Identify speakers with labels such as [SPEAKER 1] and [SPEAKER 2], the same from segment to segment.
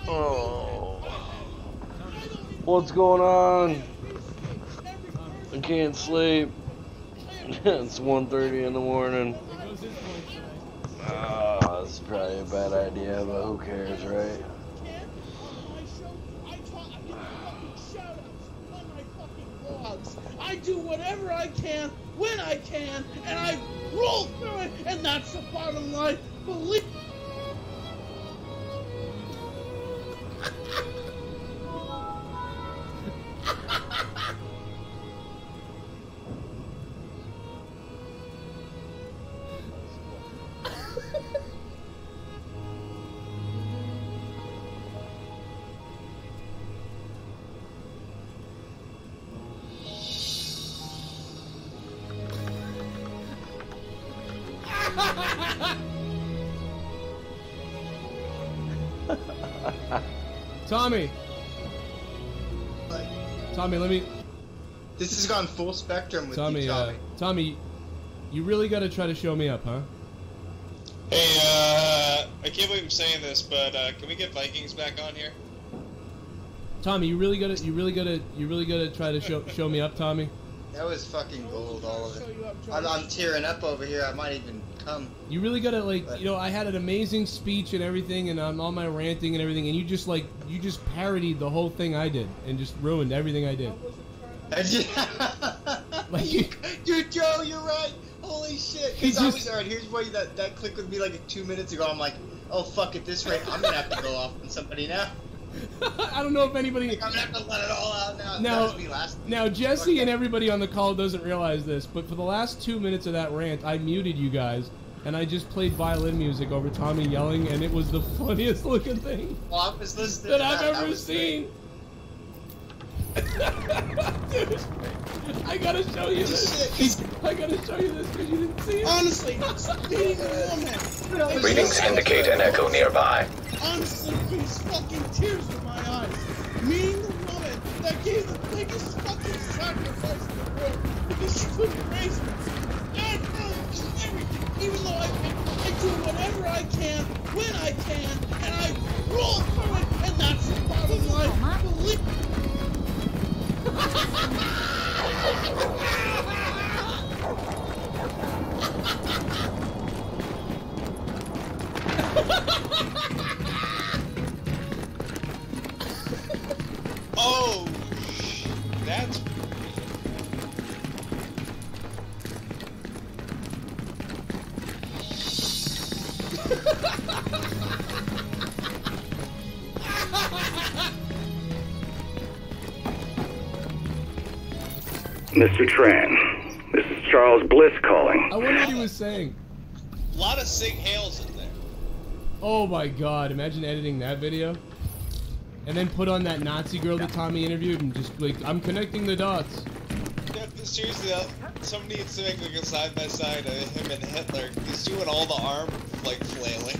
[SPEAKER 1] Oh. What's going on? I can't sleep. It's 1:30 in the morning. It's probably a bad idea, but who cares, right?
[SPEAKER 2] I do whatever I can, when I can, and I roll through it, and that's the bottom line. Believe.
[SPEAKER 3] Tommy! Tommy, let me...
[SPEAKER 4] This has gone full spectrum with
[SPEAKER 3] Tommy,
[SPEAKER 4] you, Tommy.
[SPEAKER 3] Tommy, you really gotta try to show me up, huh?
[SPEAKER 5] Hey, I can't believe I'm saying this, but, can we get Vikings back on here?
[SPEAKER 3] Tommy, you really gotta try to show me up, Tommy?
[SPEAKER 4] That was fucking gold, all of it. I'm tearing up over here, I might even come.
[SPEAKER 3] You really gotta, like, you know, I had an amazing speech and everything, and I'm on my ranting and everything, and you just parodied the whole thing I did, and just ruined everything I did.
[SPEAKER 4] Like, dude, Joe, you're right. Holy shit. Because I was, alright, here's why that click with me like 2 minutes ago. I'm like, oh fuck, at this rate, I'm gonna have to go off on somebody now.
[SPEAKER 3] I don't know if anybody...
[SPEAKER 4] Like, I'm gonna have to let it all out now.
[SPEAKER 3] Now, Jesse and everybody on the call doesn't realize this, but for the last 2 minutes of that rant, I muted you guys, and I just played violin music over Tommy yelling, and it was the funniest looking thing
[SPEAKER 4] that
[SPEAKER 3] I've ever seen. Dude, I gotta show you this. I gotta show you this because you didn't see it.
[SPEAKER 2] Honestly, being a woman.
[SPEAKER 6] Readings indicate an echo nearby.
[SPEAKER 2] Honestly, these fucking tears in my eyes. Meeting the woman that gave the biggest fucking sacrifice in the world because she couldn't raise me. I know everything, even though I do whatever I can, when I can, and I roll through it, and that's the bottom line. Believe
[SPEAKER 5] Oh, that's...
[SPEAKER 6] Mr. Tran, this is Charles Bliss calling.
[SPEAKER 3] I wonder what he was saying.
[SPEAKER 5] A lot of Sig Hales in there.
[SPEAKER 3] Oh my god, imagine editing that video. And then put on that Nazi girl that Tommy interviewed and just like, I'm connecting the dots.
[SPEAKER 5] Yeah, seriously, somebody needs to make like a side-by-side of him and Hitler. He's doing all the arm, like, flailing.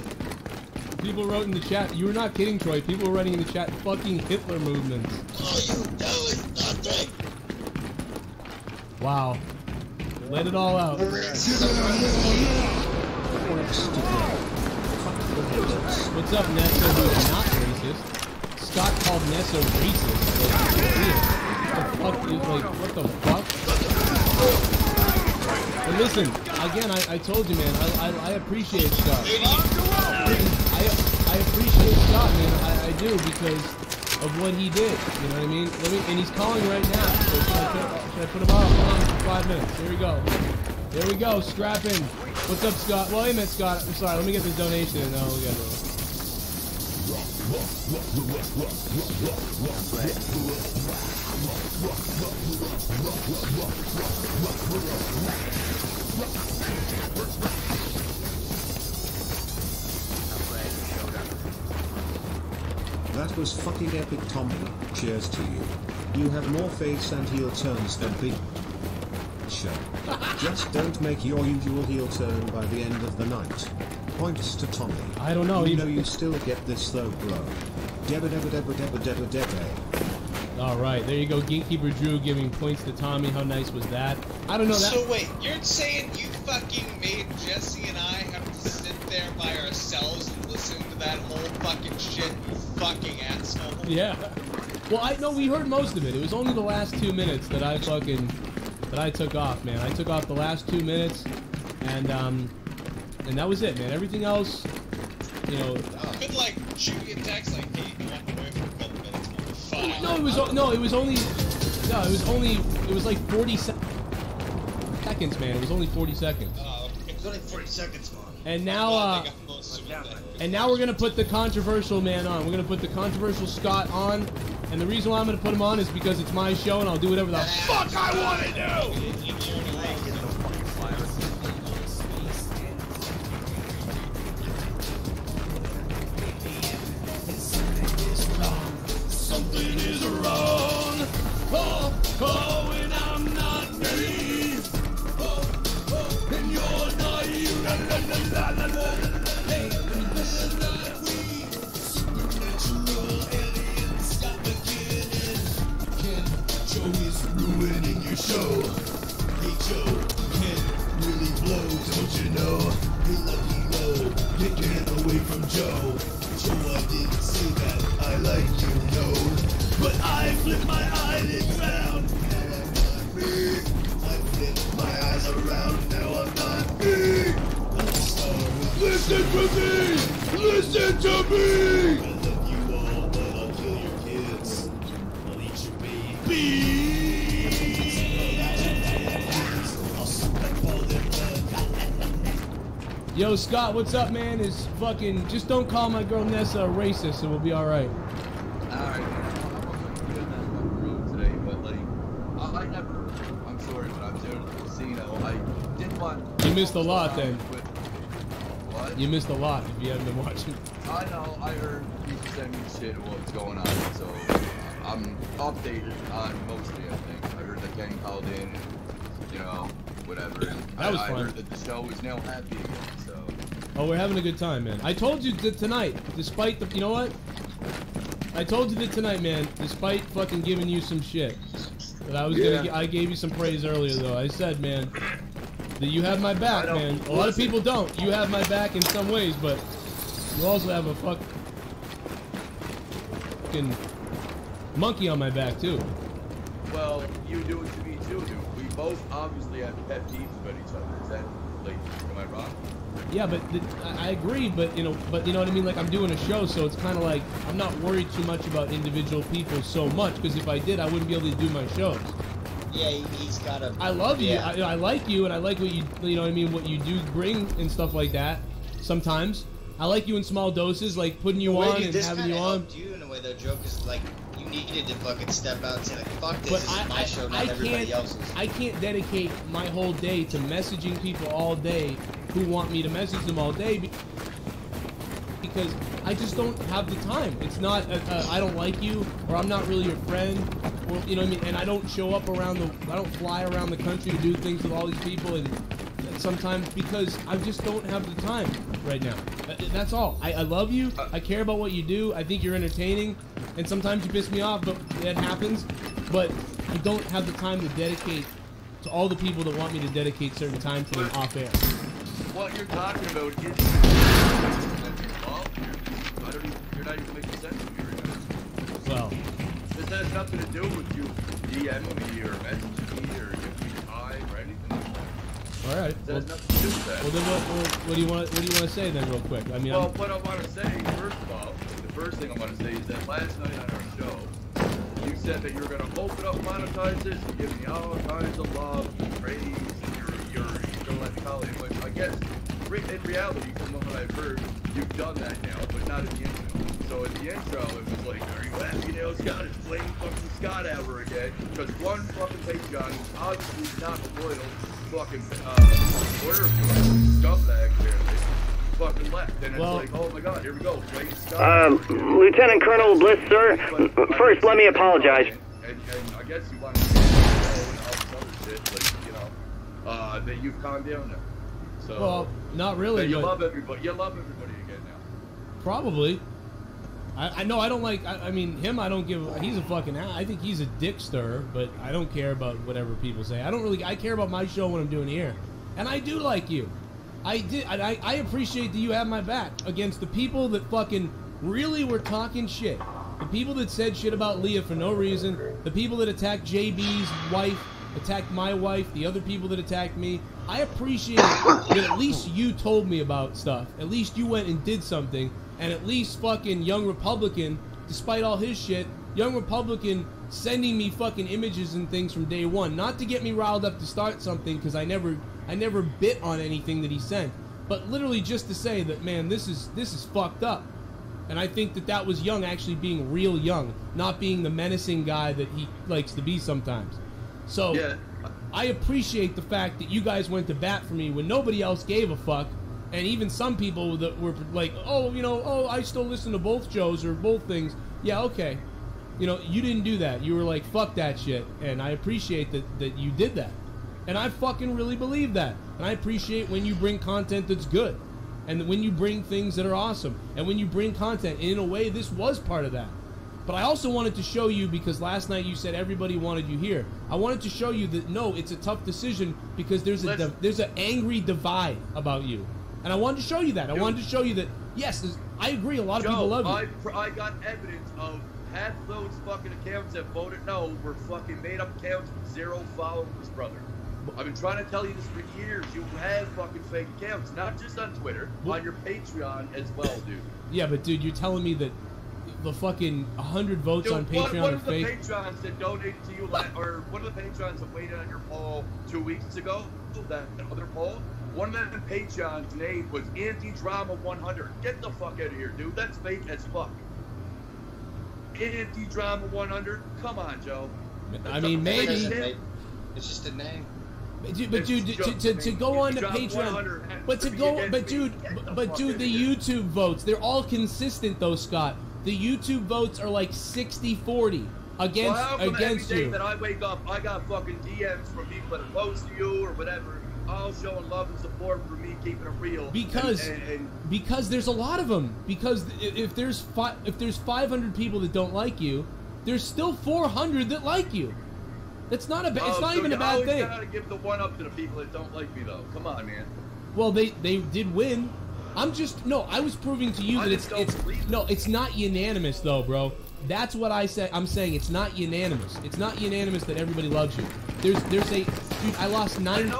[SPEAKER 3] People wrote in the chat, you were not kidding, Troy, people were writing in the chat, fucking Hitler movements.
[SPEAKER 2] all you do is nothing.
[SPEAKER 3] Wow. Let it all out. What's up, Nesso, who's not racist? Scott called Nesso racist. Like, what the fuck? But listen, again, I told you, man, I appreciate Scott. I appreciate Scott, man, I do, because of what he did, you know what I mean? And he's calling right now, so should I put him on? Hold on for 5 minutes, here we go. There we go, strap in. What's up, Scott? Well, hey, man, Scott, I'm sorry, let me get this donation and then we'll get it.
[SPEAKER 7] That was fucking epic, Tommy. Cheers to you. You have more face and heel turns than Big Show. Just don't make your usual heel turn by the end of the night. Points to Tommy.
[SPEAKER 3] I don't know.
[SPEAKER 7] You know you still get this though, bro. Debba debba debba debba debba debba.
[SPEAKER 3] Alright, there you go. Gatekeeper Drew giving points to Tommy. How nice was that? I don't know that.
[SPEAKER 5] So wait, you're saying you fucking made Jesse and I have to sit there by ourselves and listen to that whole fucking shit, you fucking asshole.
[SPEAKER 3] Yeah. Well, we heard most of it. It was only the last 2 minutes that I took off, man. I took off the last 2 minutes, and that was it, man. Everything else, you know.
[SPEAKER 5] I could like shoot you a text like, hey, you walked away for a couple minutes, motherfucker. It was like 40 seconds, man. It was only 40 seconds.
[SPEAKER 4] It was only 40 seconds, man.
[SPEAKER 3] And now, we're gonna put the controversial man on. We're gonna put the controversial Scott on. And the reason why I'm gonna put him on is because it's my show and I'll do whatever the fuck I want to do. Something is wrong. Oh, and I'm not me. And you're not you. Hey, this is not we. Supernatural aliens got beginning. Joe is ruining your show. Hey Joe, Ken really blows, don't you know? Hey Lucky Low, get away from Joe. Joe, I didn't say that I like you, no. But I flip my eyelids round. Now I'm not me. I flip my eyes around. Now I'm not me. I'm a star. Listen to me. Listen to me. I love you all, but I'll kill your kids. I'll eat your babies. I'll suck like all their blood. Yo, Scott, what's up, man? Is fucking just don't call my girl Nessa a racist, and we'll be all right.
[SPEAKER 1] Alright, man. Today, but like, I never, I'm sorry, but I'm doing the casino. I didn't want.
[SPEAKER 3] You missed a lot then.
[SPEAKER 1] What?
[SPEAKER 3] You missed a lot if you haven't been watching.
[SPEAKER 1] I know, I heard you send me shit of what's going on, so I'm updated on mostly, I think. I heard that Ken called in, and, you know, whatever. And
[SPEAKER 3] that was
[SPEAKER 1] I
[SPEAKER 3] fun.
[SPEAKER 1] heard that the show is now happy again, so.
[SPEAKER 3] Oh, we're having a good time, man. I told you that tonight, despite the, you know what? I told you that tonight, man, despite fucking giving you some shit, that I was gonna, I gave you some praise earlier, though. I said, man, that you have my back, man. A lot of people don't. You have my back in some ways, but you also have a fucking monkey on my back, too.
[SPEAKER 1] Well, you do it to me, too, dude. We both obviously have pet peeves about each other. Is that, like, am I wrong?
[SPEAKER 3] Yeah, but I agree, but you know what I mean? Like, I'm doing a show, so it's kind of like, I'm not worried too much about individual people so much, because if I did, I wouldn't be able to do my shows.
[SPEAKER 4] Yeah, he's got a...
[SPEAKER 3] I love you.
[SPEAKER 4] Yeah.
[SPEAKER 3] I like you, and I like what you know what I mean, what you do bring and stuff like that. Sometimes I like you in small doses, like putting you on and having you on.
[SPEAKER 4] You in a way, though, joke is like you needed to fucking step out and say like, fuck this,
[SPEAKER 3] But
[SPEAKER 4] this is my show, not everybody else's.
[SPEAKER 3] I can't dedicate my whole day to messaging people all day who want me to message them all day because I just don't have the time. It's not I don't like you, or I'm not really your friend, or you know what I mean. And I don't show up around I don't fly around the country to do things with all these people, and sometimes because I just don't have the time right now. That's all. I love you. I care about what you do. I think you're entertaining, and sometimes you piss me off, but that happens. But I don't have the time to dedicate to all the people that want me to dedicate certain time to them off air.
[SPEAKER 1] What you're talking about is you're not even making sense to me right now.
[SPEAKER 3] Well,
[SPEAKER 1] this has nothing to do with you DMing me or messaging me or giving me time or anything like that.
[SPEAKER 3] all right.
[SPEAKER 1] This has nothing to do with that.
[SPEAKER 3] Well, then what do you want to say then, real quick? I mean,
[SPEAKER 1] well, what I want to say first of all, the first thing I want to say is that last night on our show, you said that you were going to open up monetize this and give me all kinds of love and praise, and you're going to let me call it. But I guess in reality, from what I've heard, you've done that now, but not in the intro. So in the intro, it was like, are you happy now? Scott is playing fucking Scott ever again. Because one fucking Patreon is obviously not a loyal fucking supporter of yours, scumbag, apparently, fucking left. And it's like, oh my god, here we go, playing Scott.
[SPEAKER 6] Lieutenant Colonel Bliss, sir. First, let me apologize.
[SPEAKER 1] And I guess you want to say and all this other shit, like, you know, that you've calmed down now. So,
[SPEAKER 3] well, not really.
[SPEAKER 1] You love everybody. You love everybody again now.
[SPEAKER 3] Probably. I know I don't like. I mean, him. I don't give. He's a fucking. I think he's a dick stirrer, but I don't care about whatever people say. I don't really. I care about my show, what I'm doing here, and I do like you. I appreciate that you have my back against the people that fucking really were talking shit. The people that said shit about Leah for no reason, the people that attacked JB's wife, attacked my wife, the other people that attacked me, I appreciate that at least you told me about stuff. At least you went and did something, and at least fucking Young Republican, despite all his shit, Young Republican sending me fucking images and things from day one, not to get me riled up to start something, because I never bit on anything that he sent, but literally just to say that, man, this is fucked up. And I think that was Young actually being real Young, not being the menacing guy that he likes to be sometimes. So yeah. I appreciate the fact that you guys went to bat for me when nobody else gave a fuck, and even some people that were like, oh, you know, oh, I still listen to both shows or both things. Yeah, okay. You know, you didn't do that. You were like, fuck that shit, and I appreciate that you did that. And I fucking really believe that. And I appreciate when you bring content that's good. And when you bring things that are awesome. And when you bring content, and in a way, this was part of that. But I also wanted to show you, because last night you said everybody wanted you here. I wanted to show you that, no, it's a tough decision, because there's an angry divide about you. And I wanted to show you that. I wanted to show you that, yes, I agree, a lot of people love you.
[SPEAKER 1] I got evidence of half those fucking accounts that voted no were fucking made-up accounts with 0 followers, brother. I've been trying to tell you this for years. You have fucking fake accounts, not just on Twitter, on your Patreon as well, dude.
[SPEAKER 3] Yeah, but dude, you're telling me that the fucking 100 votes on Patreon
[SPEAKER 1] one
[SPEAKER 3] are
[SPEAKER 1] of the
[SPEAKER 3] fake?
[SPEAKER 1] Patrons that donated to you, or one of the Patrons that weighed in on your poll 2 weeks ago, that other poll, one of them Patreon's name was Anti-Drama 100. Get the fuck out of here, dude. That's fake as fuck. Anti-Drama 100? Come on, Joe.
[SPEAKER 3] I mean, maybe.
[SPEAKER 4] It's just a name.
[SPEAKER 3] But dude, to go on to Patreon, but to go, but dude, the YouTube votes, they're all consistent though, Scott. The YouTube votes are like 60-40 against you.
[SPEAKER 1] That I wake up, I got fucking DMs from people that are close to you or whatever, all showing love and support for me keeping it real.
[SPEAKER 3] Because there's a lot of them. Because if there's 500 people that don't like you, there's still 400 that like you. It's not it's not even a bad thing.
[SPEAKER 1] You gotta give the one up to the people that don't like me, though. Come on, man.
[SPEAKER 3] Well, they did win. I was proving to you that it's not unanimous, though, bro. That's what I said. I'm saying it's not unanimous. It's not unanimous that everybody loves you. There's a dude. I lost 9.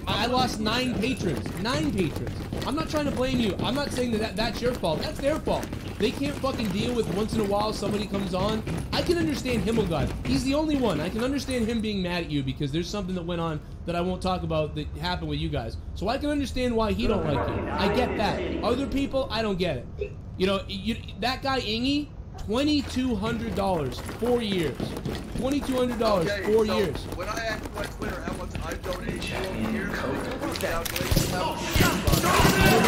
[SPEAKER 3] I lost 9 patrons. 9 patrons. I'm not trying to blame you. I'm not saying that's your fault. That's their fault. They can't fucking deal with once in a while somebody comes on. I can understand Himmelgod. He's the only one. I can understand him being mad at you because there's something that went on that I won't talk about that happened with you guys. So I can understand why he don't like you. I get that. Other people, I don't get it. You know, that guy Ingy, $2,200, 4 years. $2,200, 4 years.
[SPEAKER 1] When I asked you on Twitter how much I've donated to you over here,
[SPEAKER 3] I don't know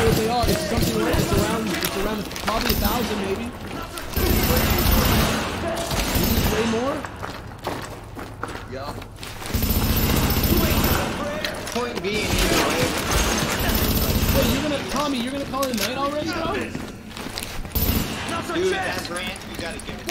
[SPEAKER 3] what they are. It's something like it's around probably 1,000 maybe. Way more?
[SPEAKER 1] Yeah.
[SPEAKER 4] Point being,
[SPEAKER 3] wait, Tommy, you're gonna call it a night already, bro?
[SPEAKER 4] Dude, that brand, you gotta give it.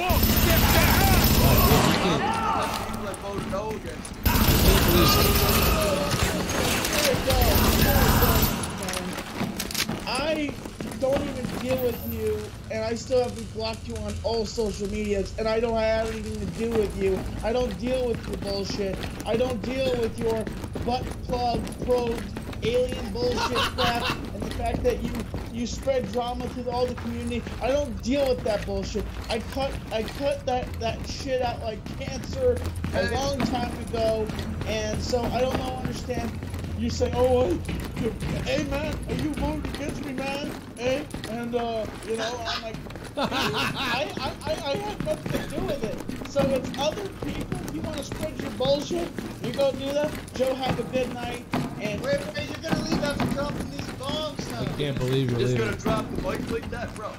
[SPEAKER 2] I don't even deal with you, and I still haven't blocked you on all social medias, and I don't have anything to do with you. I don't deal with your bullshit. I don't deal with your butt plug probed alien bullshit crap, and the fact that you spread drama to all the community. I don't deal with that bullshit. I cut that shit out like cancer a long time ago, and so I don't understand. You say, oh, hey man, are you going against me, man? Hey, and you know, I'm like, I have nothing to do with it. So it's other people. You want to spread your bullshit? You go do that. Joe, have a good night. And
[SPEAKER 4] wait, you're gonna leave after dropping these bombs now.
[SPEAKER 3] I can't believe you're
[SPEAKER 1] just
[SPEAKER 3] leaving.
[SPEAKER 1] Gonna drop the mic like that, bro.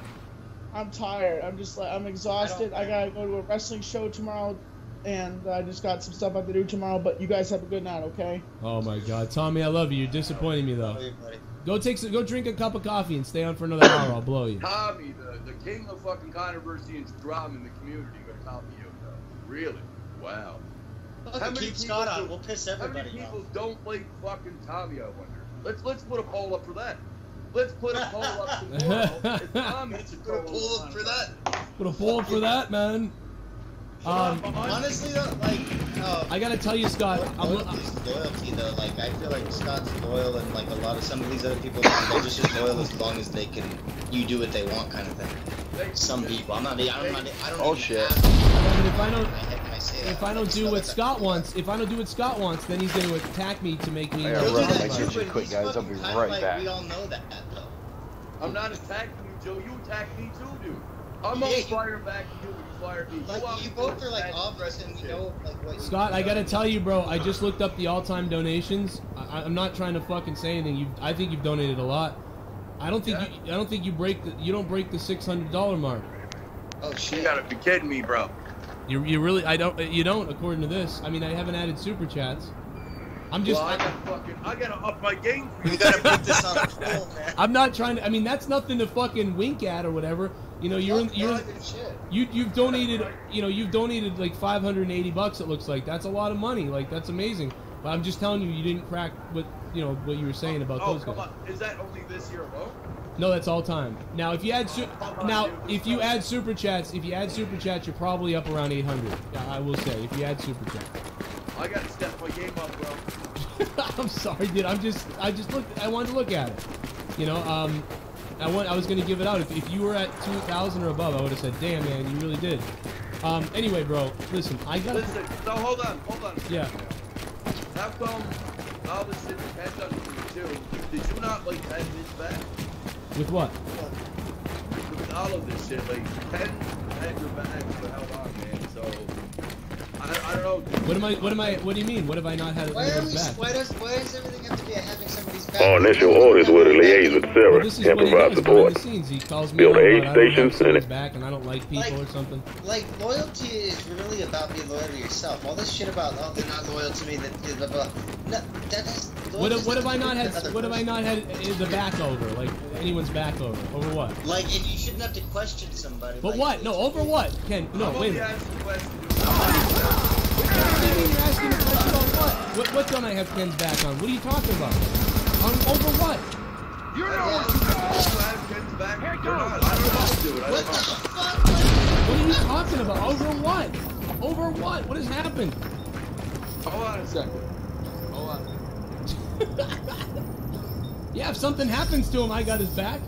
[SPEAKER 2] I'm tired. I'm exhausted. I gotta go to a wrestling show tomorrow. And I just got some stuff I have to do tomorrow, but you guys have a good night, okay?
[SPEAKER 3] Oh my God, Tommy, I love you. You're disappointing me though. Go drink a cup of coffee and stay on for another hour. I'll blow you.
[SPEAKER 1] Tommy, the king of fucking controversy and drama in the community, gonna copy you, though. Really? Wow.
[SPEAKER 4] Look, keep Scott on. We'll piss everybody off.
[SPEAKER 1] How many people don't like fucking Tommy? I wonder. Let's put a poll up for that. Let's put a poll up tomorrow. If Tom hits a
[SPEAKER 4] Put a pull up for that.
[SPEAKER 3] Put a poll for that, man.
[SPEAKER 4] Honestly though, like,
[SPEAKER 3] I gotta tell you, Scott.
[SPEAKER 4] Loyalty though, like I feel like Scott's loyal, and like a lot of some of these other people, they're just as loyal as long as they can. You do what they want, kind of thing. Some people, I don't.
[SPEAKER 8] Oh shit!
[SPEAKER 3] If I don't do what Scott wants, then he's gonna attack me to make me.
[SPEAKER 8] I gotta run my kitchen quick, guys. I'll be right back.
[SPEAKER 4] We all know that though.
[SPEAKER 1] I'm not attacking you, Joe. You attack me too, dude. I'm gonna fire back to you when you fire me.
[SPEAKER 4] Like you both are like off-us, and you know like what.
[SPEAKER 3] Scott, I gotta tell you, bro. I just looked up the all-time donations. I'm not trying to fucking say anything. I think you've donated a lot. I don't think you break the $600 mark.
[SPEAKER 4] Oh shit!
[SPEAKER 1] You gotta be kidding me, bro.
[SPEAKER 3] You really? You don't, according to this. I mean, I haven't added super chats. I'm just.
[SPEAKER 1] Well, I gotta up my game for you.
[SPEAKER 4] You gotta put this on a poll, man.
[SPEAKER 3] I'm not trying to. I mean, that's nothing to fucking wink at or whatever. You know, you've donated. You know, you've donated like $580. It looks like that's a lot of money. Like that's amazing. But I'm just telling you, you didn't crack what you were saying about those guys.
[SPEAKER 1] Come on. Is that only this year alone?
[SPEAKER 3] No, that's all time. Now, if you add if you add super chats, you're probably up around 800. I will say, if you add super chats.
[SPEAKER 1] I gotta step my game up, bro.
[SPEAKER 3] I'm sorry, dude. I wanted to look at it. You know, I was gonna give it out. If you were at 2,000 or above, I would have said, "Damn, man, you really did." Anyway, bro, listen.
[SPEAKER 1] Listen. So hold on.
[SPEAKER 3] Yeah.
[SPEAKER 1] How come all this shit depends on you too? Did you not like have this back?
[SPEAKER 3] With what?
[SPEAKER 1] With all of this shit, like Ken had your back for how long, man? So I don't know.
[SPEAKER 3] What do you mean? What have I not had
[SPEAKER 4] Why
[SPEAKER 3] his back?
[SPEAKER 4] does everything have to be having somebody's back?
[SPEAKER 6] All initial orders were to liaise with Sarah
[SPEAKER 3] This is
[SPEAKER 6] and
[SPEAKER 3] what he
[SPEAKER 6] provide
[SPEAKER 3] does
[SPEAKER 6] support.
[SPEAKER 3] behind the scenes. He calls me
[SPEAKER 6] Build
[SPEAKER 3] up,
[SPEAKER 6] aid
[SPEAKER 3] I don't
[SPEAKER 6] stations
[SPEAKER 3] have
[SPEAKER 6] and-
[SPEAKER 3] back, and I don't like people or something.
[SPEAKER 4] Like loyalty is really about being loyal to yourself. All this shit about they're not loyal to me. That blah blah. No, that is.
[SPEAKER 3] What have I not had the back over? Like anyone's back over? Over what?
[SPEAKER 4] Like, and you shouldn't have to question somebody.
[SPEAKER 3] But
[SPEAKER 4] like,
[SPEAKER 3] what? No, over what? Ken, no, wait a minute. What do you mean you're asking a question about what? What don't I have Ken's back on? What are you talking about? Over what?
[SPEAKER 1] You know what you have Ken's back. You're not. I don't know, dude.
[SPEAKER 4] What the fuck?
[SPEAKER 3] What are you talking about? Over what? Over what? What has happened?
[SPEAKER 1] Hold on a second. Hold on.
[SPEAKER 3] Yeah, if something happens to him, I got his back.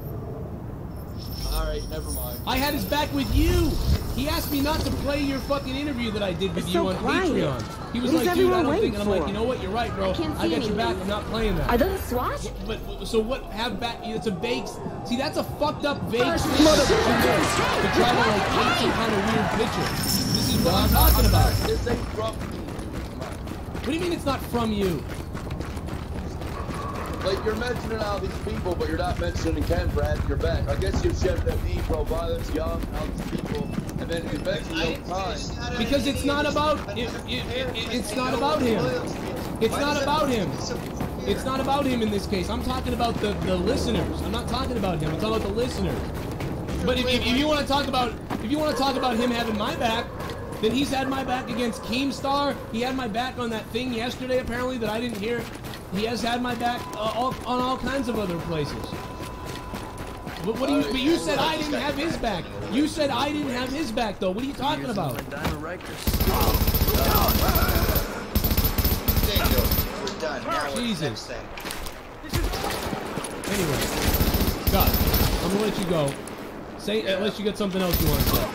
[SPEAKER 1] Alright, never mind.
[SPEAKER 3] I had his back with you. He asked me not to play your fucking interview that I did with you on Patreon. He was like, dude, I don't think, and I'm like, you know what, you're right, bro. I got your back, I'm not playing that.
[SPEAKER 9] Are those SWAT?
[SPEAKER 3] But so what, have back, it's a vague, see, that's a fucked up vague thing to try to like paint some kind of weird picture. This is what I'm talking about.
[SPEAKER 1] This ain't from me.
[SPEAKER 3] What do you mean it's not from you?
[SPEAKER 1] Like, you're mentioning all these people, but you're not mentioning Ken for having your back. I guess you should have me, bro, violence, young, all these people, and then eventually over time.
[SPEAKER 3] Because it's not about, it's not about him. It's not about him. It's not about him in this case. I'm talking about the listeners. I'm not talking about him. I'm talking about the listeners. But if you want to talk about him having my back, then he's had my back against Keemstar. He had my back on that thing yesterday, apparently, that I didn't hear. He has had my back on all kinds of other places. But what do you? But you said I didn't have his back. You said I didn't have his back, though. What are you talking about?
[SPEAKER 4] We're done. Now
[SPEAKER 3] Jesus.
[SPEAKER 4] Thing.
[SPEAKER 3] Anyway, Scott, I'm gonna let you go. Say unless you got something else you want to say.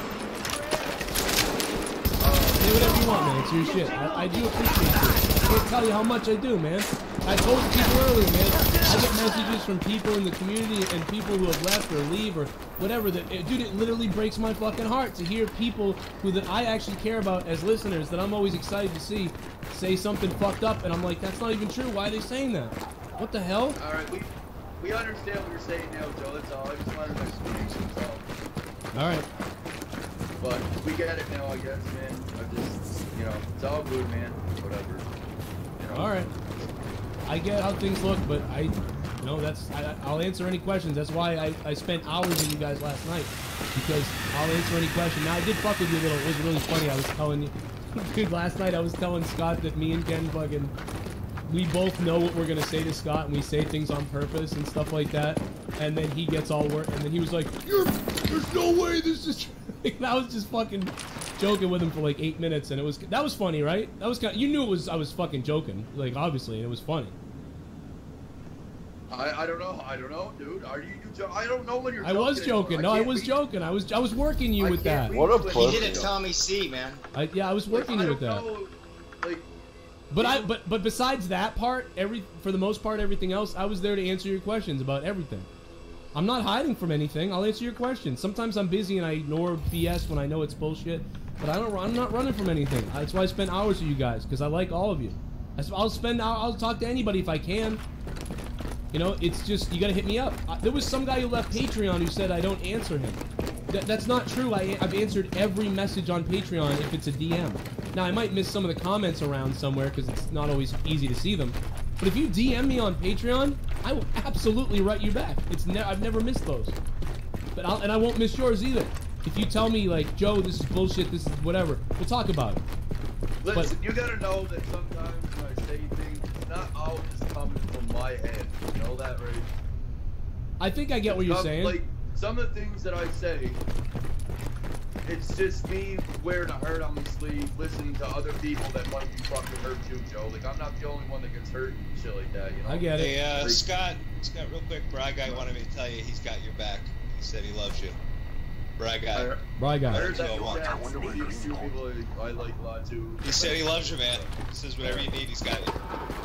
[SPEAKER 3] Say whatever you want, man. It's your shit. I do appreciate it. I can't tell you how much I do, man. I told people earlier, man. I get messages from people in the community and people who have left or leave or whatever. Dude, it literally breaks my fucking heart to hear people that I actually care about as listeners that I'm always excited to see say something fucked up, and I'm like, that's not even true. Why are they saying that? What the hell?
[SPEAKER 1] All right, we understand what you're saying now, Joe. That's all. I just wanted an explanation. That's all.
[SPEAKER 3] All right.
[SPEAKER 1] But we get it now, I guess, man. I just, it's all good, man. Whatever.
[SPEAKER 3] All right. I get how things look, but I'll answer any questions. That's why I spent hours with you guys last night, because I'll answer any question. Now, I did fuck with you a little. It was really funny. I was telling you, dude, last night I was telling Scott that me and Ken fucking, we both know what we're gonna say to Scott, and we say things on purpose and stuff like that. And then he gets all worried, and then he was like, "There's no way this is true." And I was just fucking joking with him for like 8 minutes, and that was funny, right? That was you knew I was fucking joking, like obviously, and it was funny.
[SPEAKER 1] I don't know, dude. Are you? I don't know when you're.
[SPEAKER 3] I was joking. No, I was joking. I was working you with that.
[SPEAKER 8] What a
[SPEAKER 4] He did it, Tommy C, man.
[SPEAKER 3] Yeah, I was working you with that.
[SPEAKER 1] Like,
[SPEAKER 3] but besides that part, for the most part, everything else, I was there to answer your questions about everything. I'm not hiding from anything. I'll answer your questions. Sometimes I'm busy and I ignore BS when I know it's bullshit. But I'm not running from anything. That's why I spend hours with you guys, because I like all of you. I'll talk to anybody if I can. You know, it's just, you gotta hit me up. There was some guy who left Patreon who said I don't answer him. That's not true. I've answered every message on Patreon if it's a DM. Now, I might miss some of the comments around somewhere because it's not always easy to see them. But if you DM me on Patreon, I will absolutely write you back. I've never missed those. And I won't miss yours either. If you tell me, like, Joe, this is bullshit, this is whatever, we'll talk about it.
[SPEAKER 1] Listen, you gotta know that sometimes when I say things, it's not always coming from my head. You know that, right?
[SPEAKER 3] I think I get what you're saying.
[SPEAKER 1] Like, some of the things that I say, it's just me wearing a heart on my sleeve, listening to other people that might be fucking hurt too, Joe. Like, I'm not the only one that gets hurt and shit like that, you know?
[SPEAKER 3] I get it.
[SPEAKER 5] Hey, Scott, real quick, Bry Guy wanted me to tell you he's got your back. He said he loves you. Bry Guy.
[SPEAKER 3] Bry Guy.
[SPEAKER 1] I heard that these two people I like a lot too.
[SPEAKER 5] He said he loves you, man. He says whatever you need, he's got you.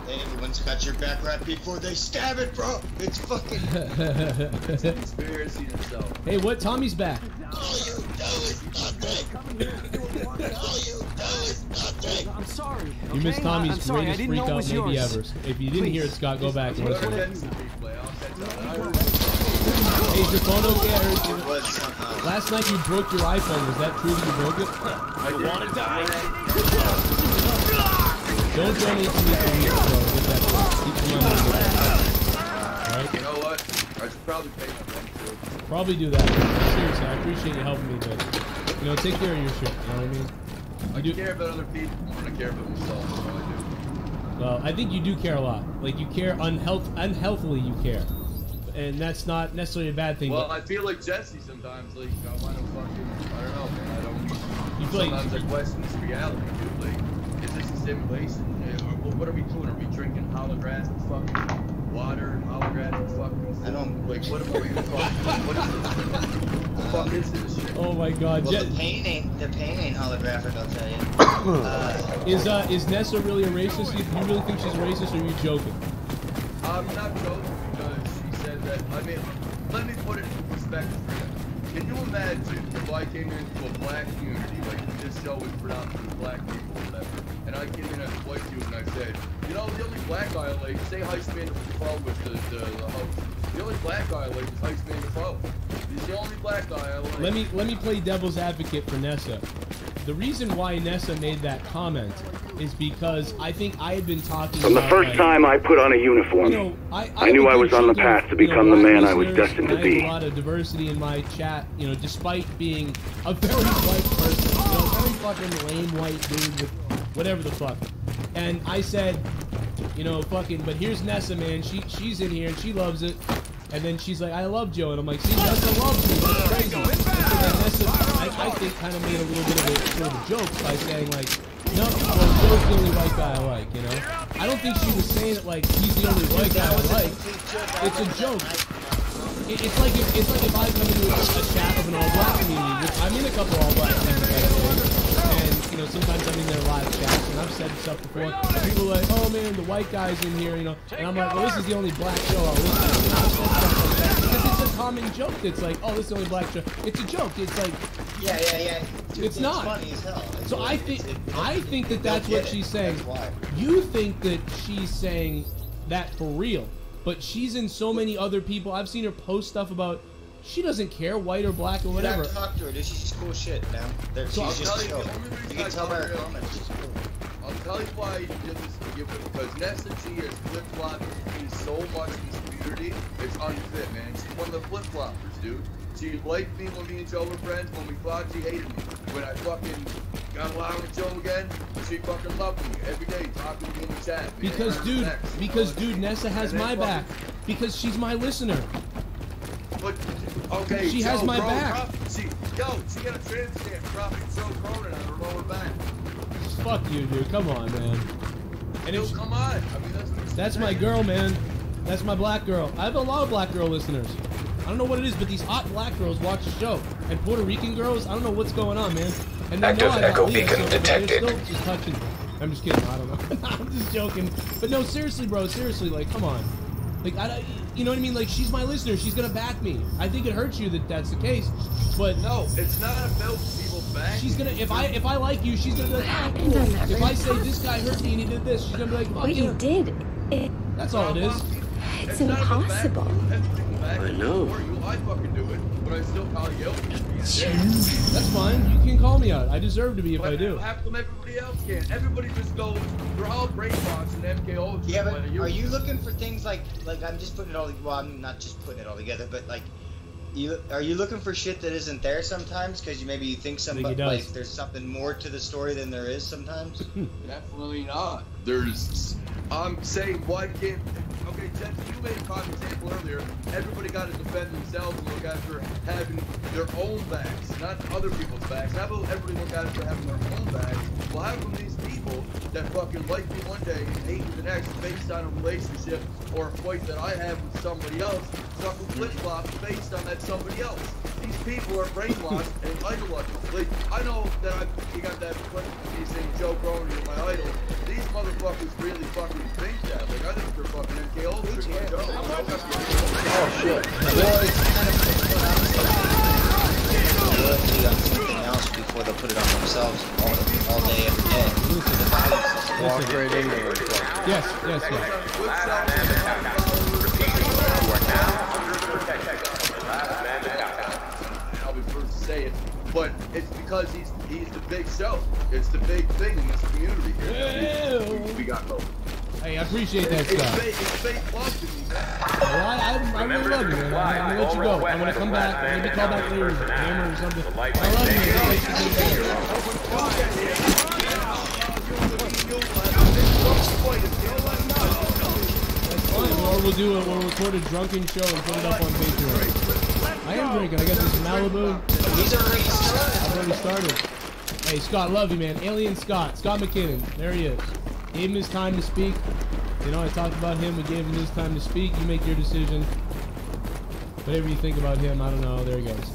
[SPEAKER 4] Hey, everyone's got your back right before they stab it, bro. It's fucking...
[SPEAKER 1] It's a conspiracy in itself.
[SPEAKER 3] Hey, what? Tommy's back.
[SPEAKER 4] All you do is nothing. All you do is nothing.
[SPEAKER 9] I'm sorry.
[SPEAKER 3] You missed Tommy's greatest freak out maybe ever. If you didn't hear it, Scott, go back and listen. Hey, is your phone okay? Last night you broke your iPhone. Was that true that you broke it?
[SPEAKER 1] I want to die.
[SPEAKER 3] Don't donate to me for weeks, bro. Get that. Keep the money. Alright?
[SPEAKER 1] You know what? I should probably pay my rent too.
[SPEAKER 3] Probably do that. Seriously, I appreciate you helping me, but, you know, take care of your shit. You know what I mean?
[SPEAKER 1] I care about other people more than I care about myself. That's what I do.
[SPEAKER 3] Well, I think you do care a lot. Like, you care unhealthily, you care. And that's not necessarily a bad thing.
[SPEAKER 1] Well, I feel like Jesse sometimes. Like, I want to fucking, I don't know, man. I don't.
[SPEAKER 3] You feel
[SPEAKER 1] sometimes I question this reality, dude. Like, is this a simulation? What are we doing? Are we drinking holographic fucking water, holographic fucking?
[SPEAKER 4] I don't.
[SPEAKER 1] Like, what are we fucking? What the fuck is this shit?
[SPEAKER 3] Oh my God!
[SPEAKER 4] Well, the pain ain't holographic. I'll tell you.
[SPEAKER 3] Is Nessa really a racist? You really think she's a racist, or are you joking?
[SPEAKER 1] I'm not joking because she said that. I mean, let me put it in perspective for you. Can you imagine if I came into a black community, like this show is predominantly black people, or whatever, and I came in as a white dude and I said, you know, the only black guy I like, say Heistman Defoe with the host. The only black guy I like is Heistman Defoe. He's the only black guy I like.
[SPEAKER 3] Let me play devil's advocate for Nessa. The reason why Nessa made that comment is because I think I had been talking
[SPEAKER 6] From the
[SPEAKER 3] about,
[SPEAKER 6] first
[SPEAKER 3] like,
[SPEAKER 6] time I put on a uniform,
[SPEAKER 3] you know,
[SPEAKER 6] I knew I was on the path to become the man I was destined to be.
[SPEAKER 3] I have a lot of diversity in my chat, you know, despite being a very white person, you know, very fucking lame white dude with whatever the fuck. And I said, you know, fucking, but here's Nessa, man. She's in here and she loves it. And then she's like, I love Joe. And I'm like, see, Nessa loves you. That's crazy. And Nessa, I think, kind of made a little bit of a sort of joke by saying, like, no, well, Joe's the only white guy I like, you know? I don't think she was saying it like, he's the only white guy I like. It's a joke. It's like if I come into a chat of an all-black community, which I'm in a couple all-black communities, and, you know, sometimes I'm in their live chats, and I've said stuff before, and people are like, oh man, the white guy's in here, you know, and I'm like, well, this is the only black show I'll listen to. And I've said stuff like that, because it's a common joke that's like, oh, this is the only black show. It's a joke. It's like,
[SPEAKER 4] yeah. Dude,
[SPEAKER 3] it's not.
[SPEAKER 4] Funny as hell.
[SPEAKER 3] So I think that that's what she's saying. You think that she's saying that for real, but she's in so many other people. I've seen her post stuff about she doesn't care, white or black or whatever.
[SPEAKER 4] You talk to her. She's just cool shit, man. She's just chill. You can tell by her comments. She's cool.
[SPEAKER 1] I'll tell you why you did this to begin with, because Nessa G has flip-flopped me so much in this community, it's unfit, man. She's one of the flip-floppers, dude. She liked me when me and Joe were friends. When we fought, she hated me. When I fucking got along with Joe again. She fucking loved me every day, talking to me in the chat.
[SPEAKER 3] Because dude, Nessa has my back. Because she's my listener.
[SPEAKER 1] But okay,
[SPEAKER 3] she has my back.
[SPEAKER 1] She got a tramp stamp dropping Joe Cronin on her lower back.
[SPEAKER 3] Fuck you, dude. Come on, man. And
[SPEAKER 1] no, come on. I mean,
[SPEAKER 3] that's my girl, man. That's my black girl. I have a lot of black girl listeners. I don't know what it is, but these hot black girls watch the show. And Puerto Rican girls, I don't know what's going on, man. And they know I got Leah, so they're still just touching me. I'm just kidding. I don't know. I'm just joking. But no, seriously, bro. Seriously, like, come on. Like, you know what I mean? Like, she's my listener. She's gonna back me. I think it hurts you that that's the case, but
[SPEAKER 1] no, it's not about people's back.
[SPEAKER 3] She's gonna, if I like you, she's gonna be like, oh, cool. If I say this guy hurt me and he did this, she's gonna be like, fuck
[SPEAKER 9] what you did.
[SPEAKER 3] That's all it is.
[SPEAKER 9] It's impossible.
[SPEAKER 1] I know. I fucking do it, but I still call you out.
[SPEAKER 3] That's fine. You can call me out. I deserve to be if I do.
[SPEAKER 1] How come everybody else can? Everybody just goes, they're all brainwashed and MKO.
[SPEAKER 4] Yeah, but are you looking for things like I'm just putting it all, well, I'm not just putting it all together, but like, are you looking for shit that isn't there sometimes? Because maybe you think like there's something more to the story than there is sometimes?
[SPEAKER 1] Definitely not. There's, I'm saying, why can't, okay, Jen, you made a prime example earlier. Everybody got to defend themselves and look after having their own backs, not other people's backs. How about everybody look after having their own backs? Well, how come these people that fucking like me one day and hate me the next based on a relationship or a fight that I have with somebody else, fucking flip-flop based on that somebody else? These people are brainwashed and idolized. Like, I know that you got that clip of me saying Joe Cronin is my idol. These motherfuckers really fucking think that. Like, I think they're fucking MKO.
[SPEAKER 8] Oh shit.
[SPEAKER 4] Well, it's kind of on something else before they put it on themselves all day, every day.
[SPEAKER 8] Walk right in there.
[SPEAKER 3] Yes.
[SPEAKER 1] I'll be first to say it, but it's because he's the big show. It's the big thing in this community here. We got both.
[SPEAKER 3] Hey, I appreciate that stuff.
[SPEAKER 1] It's fake love to me, man.
[SPEAKER 3] Well, I really love you, man. I'm gonna let you go. I'm gonna come back. Maybe call back later with a hammer or something. I love you, man. That's fine. Or we'll record a drunken show and put it up on Patreon. I am drinking. I got this Malibu.
[SPEAKER 4] He's already started.
[SPEAKER 3] I've already started. Hey, Scott, love you, man. Alien Scott McKinnon. There he is. Gave him his time to speak. You know, I talked about him. We gave him his time to speak. You make your decision. Whatever you think about him, I don't know. There he goes.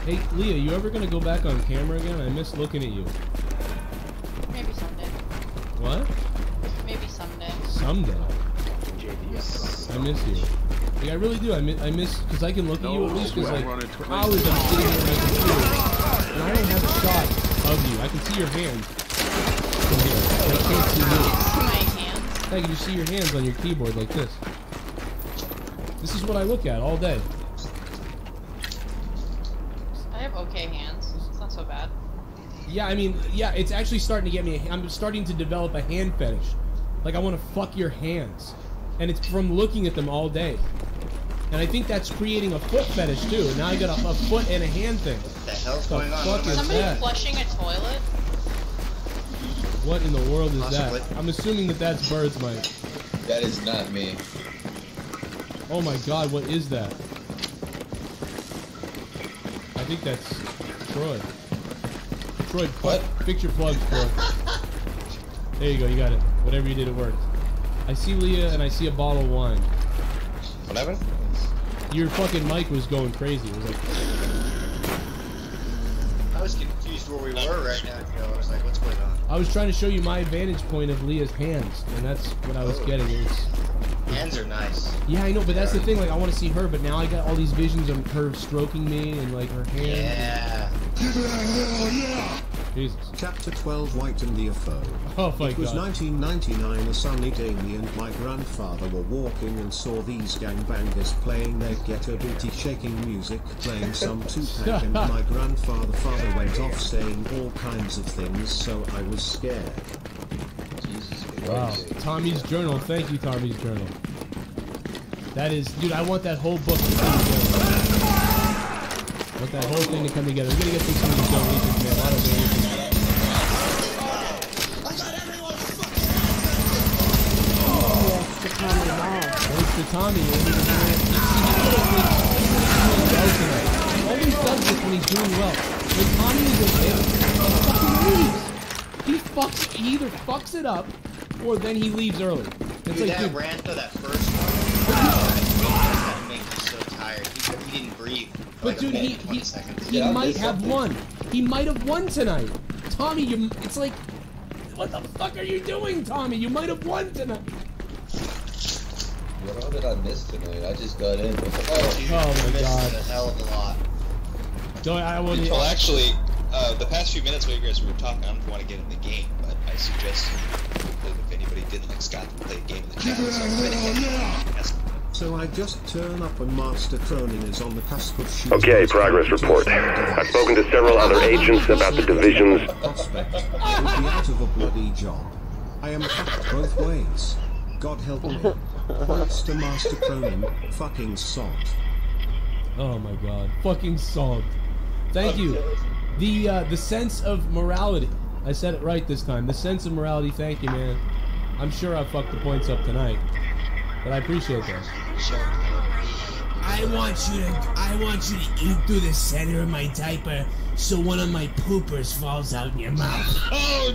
[SPEAKER 3] Hey, Leah, you ever gonna go back on camera again? I miss looking at you.
[SPEAKER 10] Maybe someday.
[SPEAKER 3] What?
[SPEAKER 10] Maybe someday.
[SPEAKER 3] Someday? I miss you. Like, I really do. I miss, because I can look at you at least, because, like, for hours I'm sitting here on my computer, and I don't have a shot of you. I can see your hands from here, but I can't see you.
[SPEAKER 10] My hands?
[SPEAKER 3] I can just see your hands on your keyboard like this. This is what I look at all day.
[SPEAKER 10] I have okay hands. It's not so bad.
[SPEAKER 3] Yeah, I mean, yeah, it's actually starting to get me. I'm starting to develop a hand fetish. Like, I want to fuck your hands. And it's from looking at them all day. And I think that's creating a foot fetish, too. Now I got a foot and a hand thing.
[SPEAKER 4] What the hell's going on?
[SPEAKER 10] Somebody flushing a toilet?
[SPEAKER 3] What in the world is that? I'm assuming that that's Bird's mic.
[SPEAKER 11] That is not me.
[SPEAKER 3] Oh my god, what is that? I think that's Troy. Troy, what? Fix your plugs, Troy. There you go, you got it. Whatever you did, it worked. I see Leah and I see a bottle of wine.
[SPEAKER 8] What happened?
[SPEAKER 3] Your fucking mic was going crazy. It was like...
[SPEAKER 4] I was confused where we were right now, Joe. I was like, what's going on?
[SPEAKER 3] I was trying to show you my vantage point of Leah's hands, and that's what I was getting.
[SPEAKER 4] Hands are nice.
[SPEAKER 3] Yeah, I know, but that's the thing. Like, I want to see her, but now I got all these visions of her stroking me and like her hands.
[SPEAKER 4] Yeah.
[SPEAKER 3] And... Jesus.
[SPEAKER 7] Chapter 12 White and the UFO.
[SPEAKER 3] Oh my
[SPEAKER 7] It was
[SPEAKER 3] God.
[SPEAKER 7] 1999. A sunny day. Me and my grandfather were walking and saw these gangbangers playing their ghetto booty shaking music, playing some Tupac, and my father went off saying all kinds of things, so I was scared.
[SPEAKER 3] Wow. Tommy's Journal. Thank you, Tommy's Journal. That is, dude, I want that whole book to come together. I want that whole thing to come together. We're gonna get through some of these donations, man. A lot of donations. Thanks to Tommy. Always does this when he's doing well. When Tommy is okay, he fucking leaves. He either fucks it up, or then he leaves early. It's
[SPEAKER 4] dude,
[SPEAKER 3] like,
[SPEAKER 4] that
[SPEAKER 3] dude,
[SPEAKER 4] rant of that first one, that's gonna make me so tired. He didn't breathe. For
[SPEAKER 3] but
[SPEAKER 4] like
[SPEAKER 3] dude,
[SPEAKER 4] a minute, 20 seconds.
[SPEAKER 3] he might have won. He might have won tonight. Tommy, it's like, what the fuck are you doing, Tommy? You might have won tonight.
[SPEAKER 11] What all did I miss tonight? I just got in.
[SPEAKER 4] Oh my
[SPEAKER 3] God.
[SPEAKER 4] a hell of a lot.
[SPEAKER 5] Well, actually, the past few minutes while you guys were talking, I don't want to get in the game, but I suggest that if anybody didn't like Scott to play a game in the chat,
[SPEAKER 7] So I just turn up and Master Cronin is on the cusp of shooting.
[SPEAKER 6] Okay, progress report. I've spoken to several other agents about the division's
[SPEAKER 7] prospect would be out of a bloody job. I am fucked both ways. God help me. Points to Master Cronin, fucking salt.
[SPEAKER 3] Oh my God, fucking salt. Thank you. The sense of morality. I said it right this time. The sense of morality. Thank you, man. I'm sure I fucked the points up tonight, but I appreciate that.
[SPEAKER 12] I want you to eat through the center of my diaper so one of my poopers falls out in your mouth.
[SPEAKER 5] Oh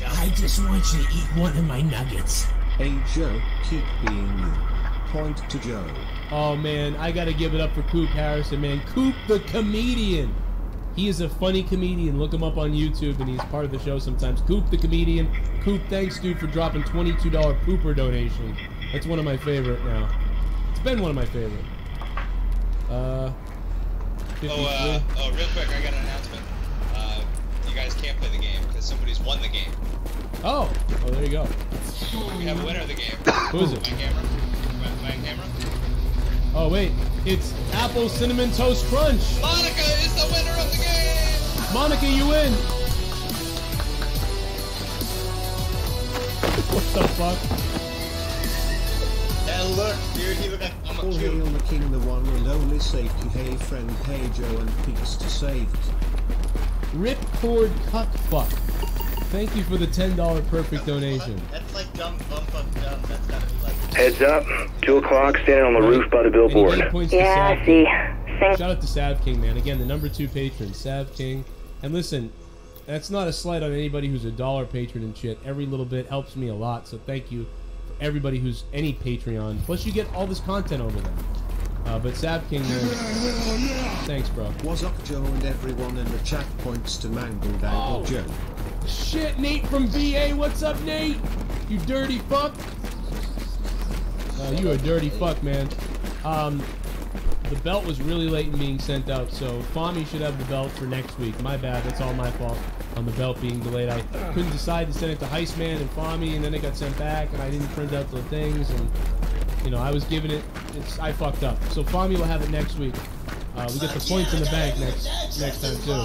[SPEAKER 12] I just want you to eat one of my nuggets.
[SPEAKER 7] Hey Joe, keep being you. Point to Joe.
[SPEAKER 3] Oh man, I gotta give it up for Coop Harrison, man. Coop the comedian. He is a funny comedian. Look him up on YouTube, and he's part of the show sometimes. Coop the comedian. Coop, thanks, dude, for dropping $22 pooper donation. That's one of my favorite now. It's been one of my favorite. 53.
[SPEAKER 5] Real quick, I got an announcement. You guys can't play the game because somebody's won the game.
[SPEAKER 3] Oh, there you go.
[SPEAKER 5] We have a winner of the game.
[SPEAKER 3] Who is it?
[SPEAKER 5] My camera. My camera.
[SPEAKER 3] Oh wait, it's Apple Cinnamon Toast Crunch.
[SPEAKER 5] Monica is the winner of the game.
[SPEAKER 3] Monica, you win. What the fuck?
[SPEAKER 4] And look, dude, he looked like I'm a
[SPEAKER 7] All hail the king, the one and only safety. Hey friend, hey Joe, and peace to saved.
[SPEAKER 3] Ripcord Cuck Fuck. Thank you for the $10 perfect donation.
[SPEAKER 4] That's like dumb bump up dumb. That's gotta be like.
[SPEAKER 6] Heads up, 2 o'clock, standing on the roof by the billboard.
[SPEAKER 3] Yeah, I see. Shout out to Sav King, man. Again, the #2 patron, Sav King. And listen, that's not a slight on anybody who's a $1 patron and shit. Every little bit helps me a lot, so thank you for everybody who's any Patreon. Plus, you get all this content over there. But Sav King, man, thanks, bro.
[SPEAKER 7] What's up, Joe, and everyone in the chat points to Mangled Angle Joe.
[SPEAKER 3] Shit, Nate from VA, what's up, Nate? You dirty fuck. You a dirty fuck, man. The belt was really late in being sent out, so Fami should have the belt for next week. My bad, that's all my fault on the belt being delayed. I couldn't decide to send it to Heistman and Fami, and then it got sent back, and I didn't print out the things, and you know, I was giving it, I fucked up. So Fami will have it next week. We get the points in the bank next time too.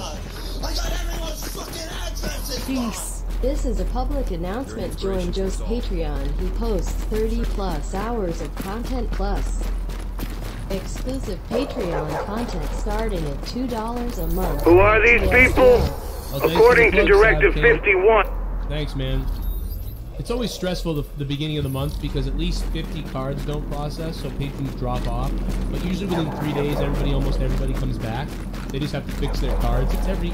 [SPEAKER 9] Peace. This is a public announcement. Join Joe's Patreon. He posts 30+ hours of content plus exclusive Patreon content starting at $2 a month.
[SPEAKER 6] Who are these people? According to Directive 51.
[SPEAKER 3] Thanks, man. It's always stressful the beginning of the month because at least 50 cards don't process, so patrons drop off. But usually within 3 days, almost everybody comes back. They just have to fix their cards. It's every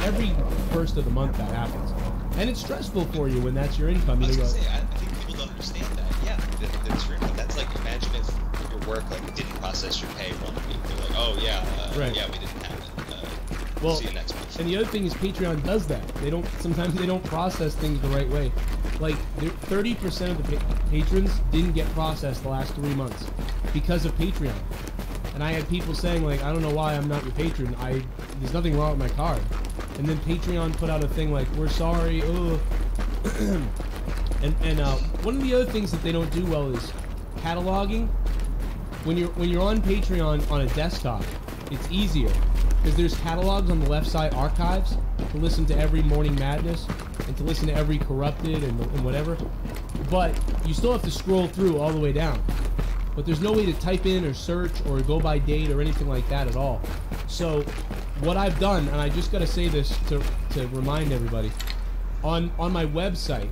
[SPEAKER 3] first of the month that happens, and it's stressful for you when that's your income.
[SPEAKER 5] I was gonna say, I think people don't understand that. Yeah, that's true. But that's like, imagine if your work didn't process your pay 1 week. They're like, oh yeah,
[SPEAKER 3] right.
[SPEAKER 5] Yeah, we didn't have it.
[SPEAKER 3] Well,
[SPEAKER 5] see you next month.
[SPEAKER 3] And the other thing is Patreon does that. Sometimes they don't process things the right way. Like 30% of the patrons didn't get processed the last 3 months. because of Patreon. And I had people saying, like, I don't know why I'm not your patron. There's nothing wrong with my card. And then Patreon put out a thing like, we're sorry, ugh. and one of the other things that they don't do well is cataloging. When you're on Patreon on a desktop, it's easier because there's catalogs on the left side, archives, to listen to every Morning Madness and to listen to every Corrupted and whatever. But you still have to scroll through all the way down. But there's no way to type in or search or go by date or anything like that at all. So what I've done, and I just got to say this to remind everybody, on my website,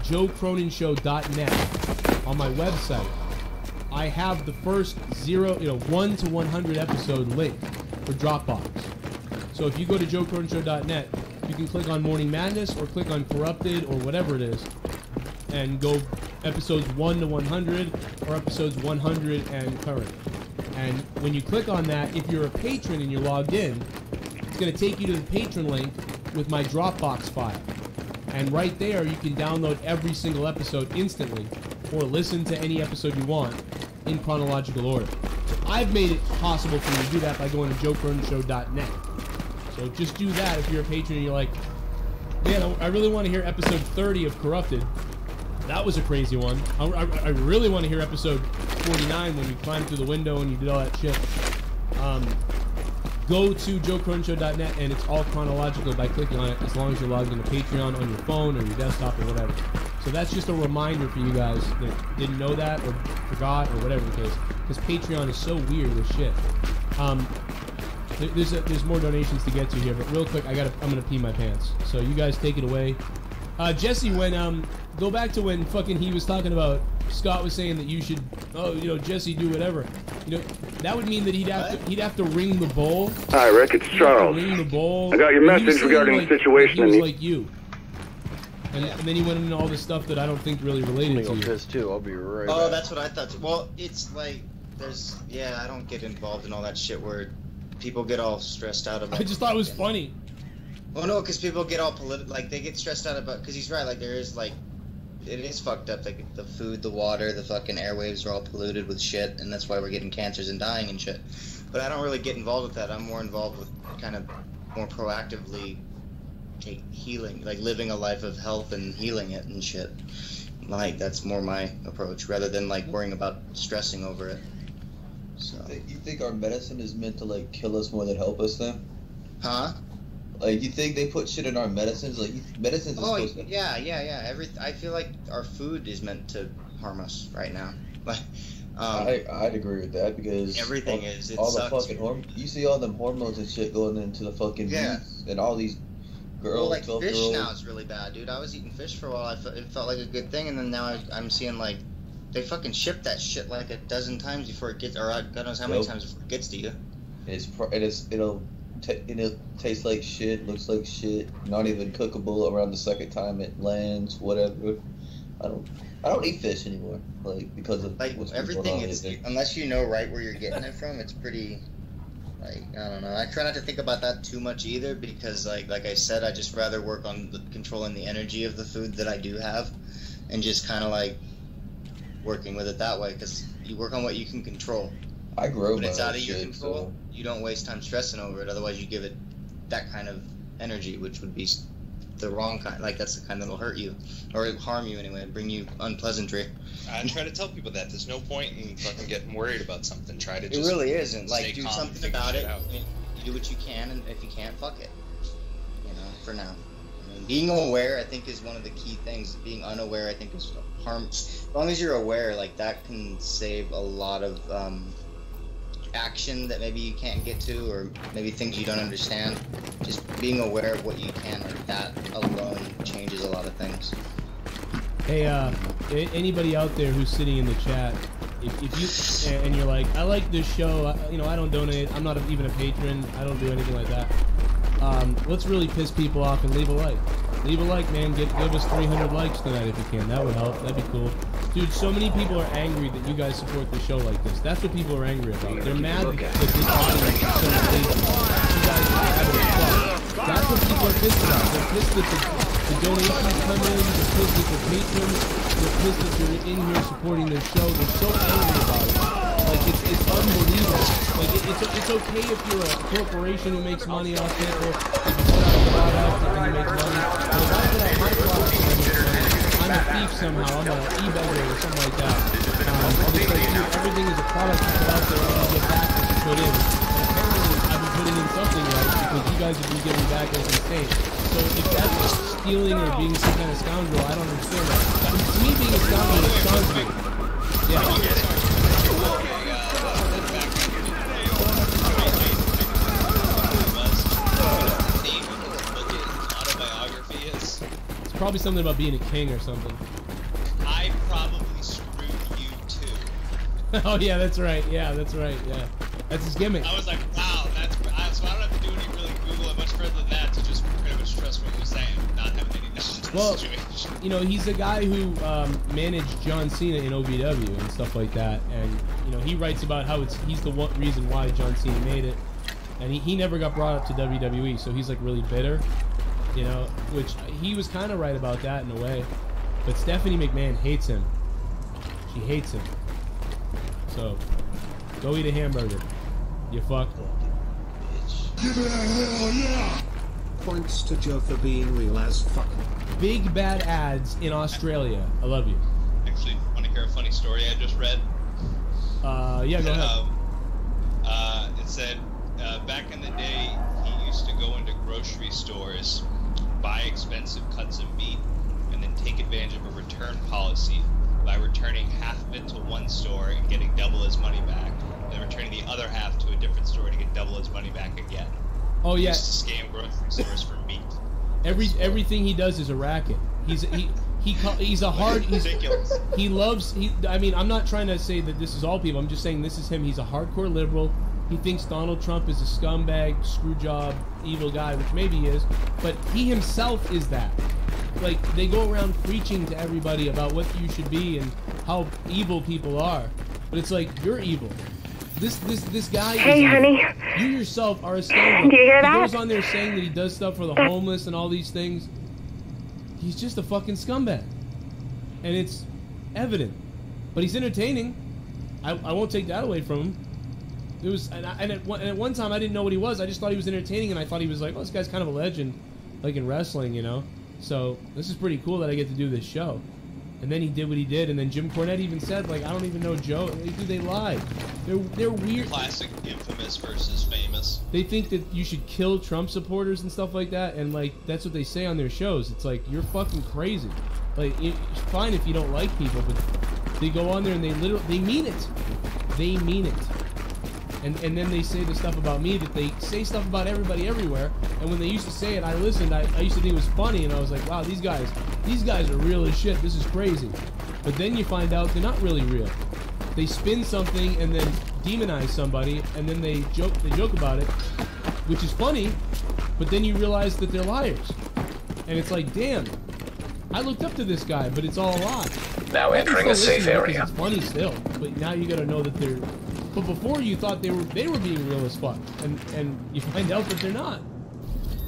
[SPEAKER 3] joecroninshow.net, on my website, I have the first 1 to 100 episode link for Dropbox. So if you go to joecroninshow.net, you can click on Morning Madness or click on Corrupted or whatever it is, and go episodes 1 to 100 or episodes 100 and current. And when you click on that, if you're a patron and you're logged in, it's going to take you to the patron link with my Dropbox file. And right there, you can download every single episode instantly or listen to any episode you want in chronological order. So I've made it possible for you to do that by going to joecroninshow.net. So just do that if you're a patron and you're like, man, I really want to hear episode 30 of Corrupted. That was a crazy one. I really want to hear episode 49 when you climbed through the window and you did all that shit. Go to joecroninshow.net and it's all chronological by clicking on it as long as you're logged into Patreon on your phone or your desktop or whatever. So that's just a reminder for you guys that didn't know that or forgot or whatever the case. Because Patreon is so weird with shit. There's more donations to get to here, but real quick, I'm gonna pee my pants. So you guys take it away. Jesse, when go back to when fucking he was talking about Scott was saying that you should, Jesse, do whatever. That would mean that he'd have to ring the bowl.
[SPEAKER 6] Hi, Rick, it's Charles.
[SPEAKER 3] Ring the bowl.
[SPEAKER 6] I got your message regarding the situation.
[SPEAKER 3] He was like you. And then he went into all this stuff that I don't think really related to you.
[SPEAKER 8] This too. I'll be right back.
[SPEAKER 4] Oh, that's what I thought too. Well, it's like I don't get involved in all that shit where people get all stressed out about.
[SPEAKER 3] I just thought it was funny.
[SPEAKER 4] Well, no, because people get all political, like they get stressed out about. Because he's right, like there is like, it is fucked up. Like the food, the water, the fucking airwaves are all polluted with shit, and that's why we're getting cancers and dying and shit. But I don't really get involved with that. I'm more involved with kind of more proactively healing, like living a life of health and healing it and shit. Like that's more my approach rather than like worrying about stressing over it. So
[SPEAKER 11] you think our medicine is meant to like kill us more than help us then?
[SPEAKER 4] Huh?
[SPEAKER 11] Like you think they put shit in our medicines? Like medicines.
[SPEAKER 4] Oh yeah. I feel like our food is meant to harm us right now. Like
[SPEAKER 11] I'd agree with that because
[SPEAKER 4] everything is. It
[SPEAKER 11] all
[SPEAKER 4] sucks.
[SPEAKER 11] The fucking you see all them hormones and shit going into the fucking meats and all these girls.
[SPEAKER 4] Well, like fish now is really bad, dude. I was eating fish for a while. It felt like a good thing, and then now I'm seeing like they fucking ship that shit like a dozen times before it gets, or God knows how many times before it gets to you.
[SPEAKER 11] It'll taste like shit, looks like shit, not even cookable around the second time it lands, whatever. I don't eat fish anymore, like because of
[SPEAKER 4] like everything. It's unless you know right where you're getting it from, it's pretty. Like I don't know. I try not to think about that too much either because like I said, I just rather work on controlling the energy of the food that I do have, and just kind of like working with it that way because you work on what you can control.
[SPEAKER 11] I grow
[SPEAKER 4] when it's out of your
[SPEAKER 11] shit,
[SPEAKER 4] control.
[SPEAKER 11] So.
[SPEAKER 4] You don't waste time stressing over it. Otherwise, you give it that kind of energy, which would be the wrong kind. Like that's the kind that'll hurt you or harm you anyway, bring you unpleasantry.
[SPEAKER 5] I try to tell people that there's no point in fucking getting worried about something. Try to just.
[SPEAKER 4] It really isn't. Like do something about it.
[SPEAKER 5] Out.
[SPEAKER 4] You do what you can, and if you can't, fuck it. For now. Being aware, I think, is one of the key things. Being unaware, I think, is harm. As long as you're aware, like that can save a lot of action that maybe you can't get to, or maybe things you don't understand. Just being aware of what you can, like that alone, changes a lot of things.
[SPEAKER 3] Hey, anybody out there who's sitting in the chat, if you and you're like, I like this show, I don't donate, I'm not even a patron, I don't do anything like that. Let's really piss people off and leave a like. Leave a like, man. Give us 300 likes tonight if you can. That would help. That'd be cool. Dude, so many people are angry that you guys support the show like this. That's what people are angry about. They're mad that this audience is so lazy. You guys are having fun. That's what people are pissed about. They're pissed that the donations come in. They're pissed that the patrons. They're pissed that you're in here supporting their show. They're so angry about it. Like, it's unbelievable. Like, it's okay if you're a corporation who makes money off it, or if you put out a product and you make money. But if I put out my product and I make money, I'm a thief somehow. I'm an eBay or something like that. I'll just say, dude, everything is a product you put out there and you get back what you put in. And apparently, I've been putting in something right because you guys have been giving back as insane. So if that's stealing or being some kind of scoundrel, I don't understand that. To me, being a scoundrel is scoundrel. Yeah. Probably something about being a king or something.
[SPEAKER 5] I probably screwed you too.
[SPEAKER 3] Oh yeah, that's right. Yeah, that's right. Yeah, that's his gimmick.
[SPEAKER 5] I was like, wow, that's so I don't have to do any really Google much further than that to just pretty much trust what you're saying, not having any knowledge of the situation.
[SPEAKER 3] You know, he's the guy who managed John Cena in OVW and stuff like that, and you know, he writes about how he's the one reason why John Cena made it, and he never got brought up to WWE, so he's like really bitter. You know, which he was kind of right about that in a way. But Stephanie McMahon hates him. She hates him. So, go eat a hamburger. You fuck.
[SPEAKER 7] Give it a hell yeah! Points to Joe for being real as fuck.
[SPEAKER 3] Big bad ads in Australia. I love you.
[SPEAKER 5] Actually, want to hear a funny story I just read?
[SPEAKER 3] Yeah, go ahead.
[SPEAKER 5] It said, back in the day, he used to go into grocery stores, buy expensive cuts of meat, and then take advantage of a return policy by returning half of it to one store and getting double his money back, and then returning the other half to a different store to get double his money back again.
[SPEAKER 3] Oh yeah.
[SPEAKER 5] He used to scam grocery stores for meat.
[SPEAKER 3] Everything he does is a racket. He's a hard. He's ridiculous. I mean, I'm not trying to say that this is all people. I'm just saying this is him. He's a hardcore liberal. He thinks Donald Trump is a scumbag, screwjob, evil guy, which maybe he is, but he himself is that. Like, they go around preaching to everybody about what you should be and how evil people are, but it's like, you're evil. This guy
[SPEAKER 13] hey,
[SPEAKER 3] is
[SPEAKER 13] honey.
[SPEAKER 3] evil. You yourself are a scoundrel.
[SPEAKER 13] Do you hear that?
[SPEAKER 3] He goes on there saying that he does stuff for the homeless and all these things. He's just a fucking scumbag. And it's evident. But he's entertaining. I won't take that away from him. It was, and at one time I didn't know what he was. I just thought he was entertaining, and I thought he was like, oh, this guy's kind of a legend, like in wrestling, you know. So this is pretty cool that I get to do this show. And then he did what he did, and then Jim Cornette even said, like, I don't even know Joe. Dude, they lied. They're weird.
[SPEAKER 5] Classic infamous versus famous.
[SPEAKER 3] They think that you should kill Trump supporters and stuff like that, and like that's what they say on their shows. It's like, you're fucking crazy. Like, it's fine if you don't like people, but they go on there and they mean it. They mean it. And then they say the stuff about me that they say stuff about everybody everywhere. And when they used to say it, I listened. I used to think it was funny, and I was like, wow, these guys are real as shit. This is crazy. But then you find out they're not really real. They spin something and then demonize somebody, and then they joke about it, which is funny. But then you realize that they're liars, and it's like, damn, I looked up to this guy, but it's all a lie.
[SPEAKER 14] Now entering a safe area.
[SPEAKER 3] It's funny still, but now you got to know that they're. But before you thought they were being real as fuck, and you find out that they're not.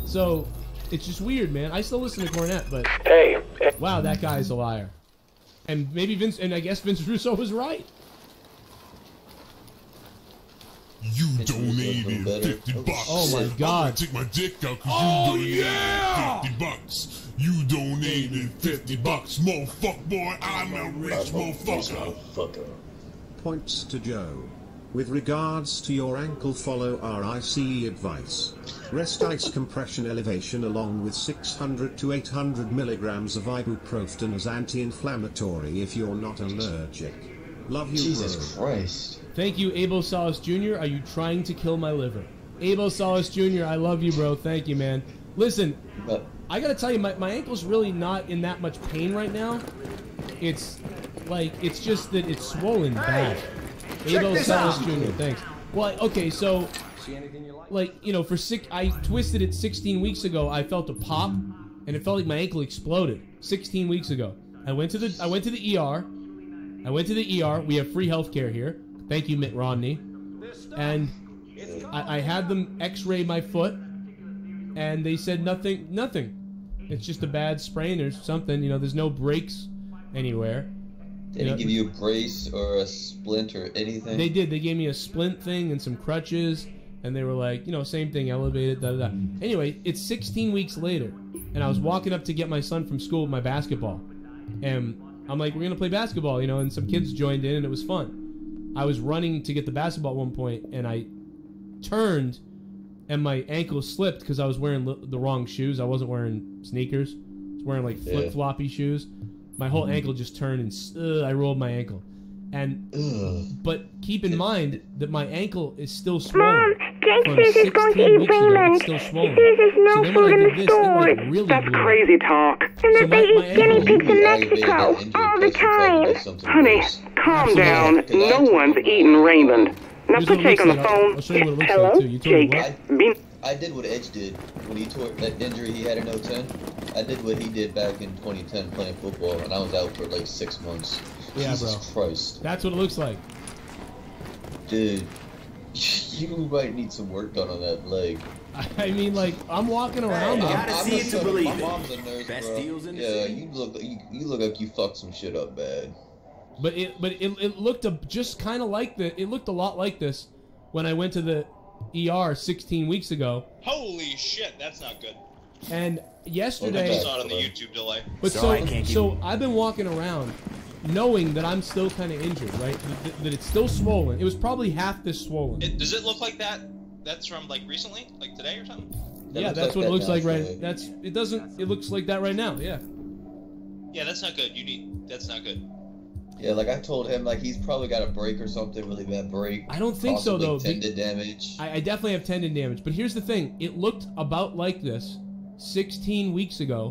[SPEAKER 3] So it's just weird, man. I still listen to Cornette, but
[SPEAKER 14] hey,
[SPEAKER 3] wow, that guy's a liar. And maybe Vince, and I guess Vince Russo was right.
[SPEAKER 15] You donated $50.
[SPEAKER 3] Oh my God!
[SPEAKER 15] I'm gonna take my dick out because you donated $50. You donated $50, motherfucker, boy. I'm a rich motherfucker.
[SPEAKER 7] Points to Joe. With regards to your ankle, follow our ICE advice. Rest ice compression elevation along with 600 to 800 milligrams of ibuprofen as anti-inflammatory if you're not allergic. Love you,
[SPEAKER 11] Jesus
[SPEAKER 7] bro.
[SPEAKER 11] Christ.
[SPEAKER 3] Thank you, Abel Salas Jr. Are you trying to kill my liver? Abel Salas Jr., I love you, bro. Thank you, man. Listen, I gotta tell you, my ankle's really not in that much pain right now. It's like, it's just that it's swollen bad. Abel Salas Jr., thanks. Well, okay, so, like, you know, I twisted it 16 weeks ago. I felt a pop, and it felt like my ankle exploded 16 weeks ago. I went to the ER. We have free healthcare here. Thank you, Mitt Romney. And I had them x-ray my foot, and they said nothing. It's just a bad sprain or something. You know, there's no breaks anywhere.
[SPEAKER 11] They didn't give you a brace or a splint or anything?
[SPEAKER 3] They did. They gave me a splint thing and some crutches, and they were like, you know, same thing, elevated, da-da-da. Anyway, it's 16 weeks later, and I was walking up to get my son from school with my basketball. And I'm like, we're going to play basketball, you know, and some kids joined in, and it was fun. I was running to get the basketball at one point, and I turned, and my ankle slipped because I was wearing the wrong shoes. I wasn't wearing sneakers. I was wearing, like, flip-floppy shoes. My whole ankle just turned, and I rolled my ankle. And but keep in mind that my ankle is still swollen.
[SPEAKER 13] Gangsters is going to eat Raymond. This is no food in the store. That's crazy talk. And that they eat guinea pigs in Mexico all the time. Honey, calm down. No one's eating Raymond. Now put Jake on the phone. Hello, Jake.
[SPEAKER 11] I did what Edge did when he tore that injury he had in 2010. I did what he did back in 2010 playing football, and I was out for like 6 months.
[SPEAKER 3] Yeah,
[SPEAKER 11] Jesus Christ.
[SPEAKER 3] That's what it looks like.
[SPEAKER 11] Dude, you might need some work done on that leg.
[SPEAKER 3] I mean, like, I'm walking around.
[SPEAKER 11] Hey,
[SPEAKER 3] gotta
[SPEAKER 11] see it to believe it. My mom's a nurse, best bro. Deals in the city. You look like you fucked some shit up bad.
[SPEAKER 3] But it looked just kind of like it looked a lot like this when I went to the ER 16 weeks ago.
[SPEAKER 5] Holy shit, that's not good.
[SPEAKER 3] And yesterday,
[SPEAKER 5] I saw it on the YouTube delay.
[SPEAKER 3] But so I've been walking around knowing that I'm still kind of injured, right? That it's still swollen. It was probably half this swollen.
[SPEAKER 5] Does it look like that? That's from like recently, like today or something?
[SPEAKER 3] Yeah, that's what it looks like right. It looks like that right now. Yeah.
[SPEAKER 5] Yeah, that's not good. That's not good.
[SPEAKER 11] Yeah, like I told him, like he's probably got a break or something, really bad break.
[SPEAKER 3] I don't think so though.
[SPEAKER 11] Tendon damage.
[SPEAKER 3] I definitely have tendon damage. But here's the thing: it looked about like this 16 weeks ago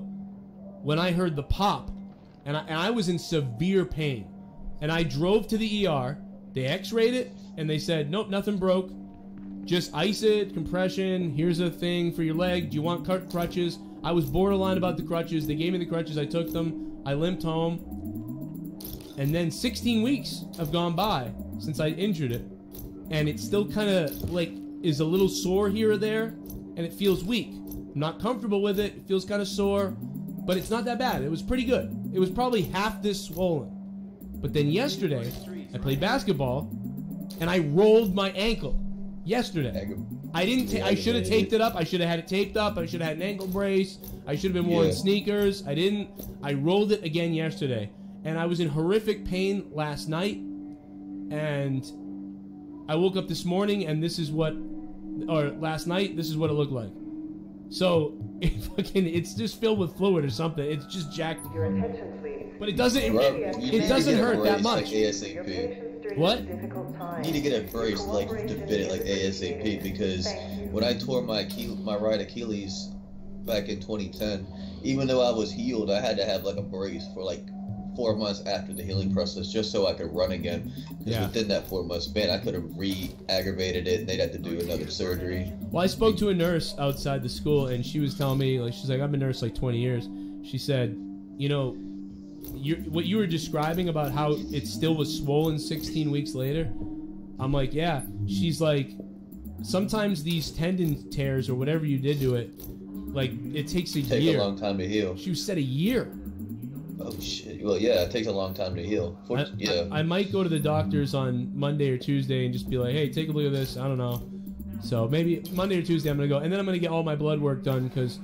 [SPEAKER 3] when I heard the pop, and I was in severe pain, and I drove to the ER. They X-rayed it, and they said, nope, nothing broke. Just ice it, compression. Here's a thing for your leg. Do you want crutches? I was borderline about the crutches. They gave me the crutches. I took them. I limped home. And then 16 weeks have gone by since I injured it. And it still kind of, like, is a little sore here or there. And it feels weak. I'm not comfortable with it. It feels kind of sore. But it's not that bad. It was pretty good. It was probably half this swollen. But then yesterday, I played basketball. And I rolled my ankle. Yesterday. I should have taped it up. I should have had it taped up. I should have had an ankle brace. I should have been wearing sneakers. I didn't. I rolled it again yesterday. And I was in horrific pain last night, and I woke up this morning, and this is what, or last night, this is what it looked like. So, it's just filled with fluid or something. It's just jacked. But it doesn't, it doesn't hurt that much.
[SPEAKER 11] Like ASAP.
[SPEAKER 3] What?
[SPEAKER 11] You need to get a brace like to fit it like ASAP, because when I tore my right Achilles back in 2010, even though I was healed, I had to have like a brace for like 4 months after the healing process, just so I could run again. Because within that 4 month span, I could have re-aggravated it, and they'd have to do another surgery.
[SPEAKER 3] Well, I spoke to a nurse outside the school, and she was telling me, like, she's like, I've been a nurse like 20 years. She said, you know, what you were describing about how it still was swollen 16 weeks later, I'm like, yeah. She's like, sometimes these tendon tears or whatever you did to it, like, it takes a year.
[SPEAKER 11] Take a long time to heal.
[SPEAKER 3] She said a year.
[SPEAKER 11] Oh shit! Well, yeah, it takes a long time to heal.
[SPEAKER 3] I might go to the doctors on Monday or Tuesday and just be like, hey, take a look at this. I don't know. So maybe Monday or Tuesday I'm gonna go, and then I'm gonna get all my blood work done because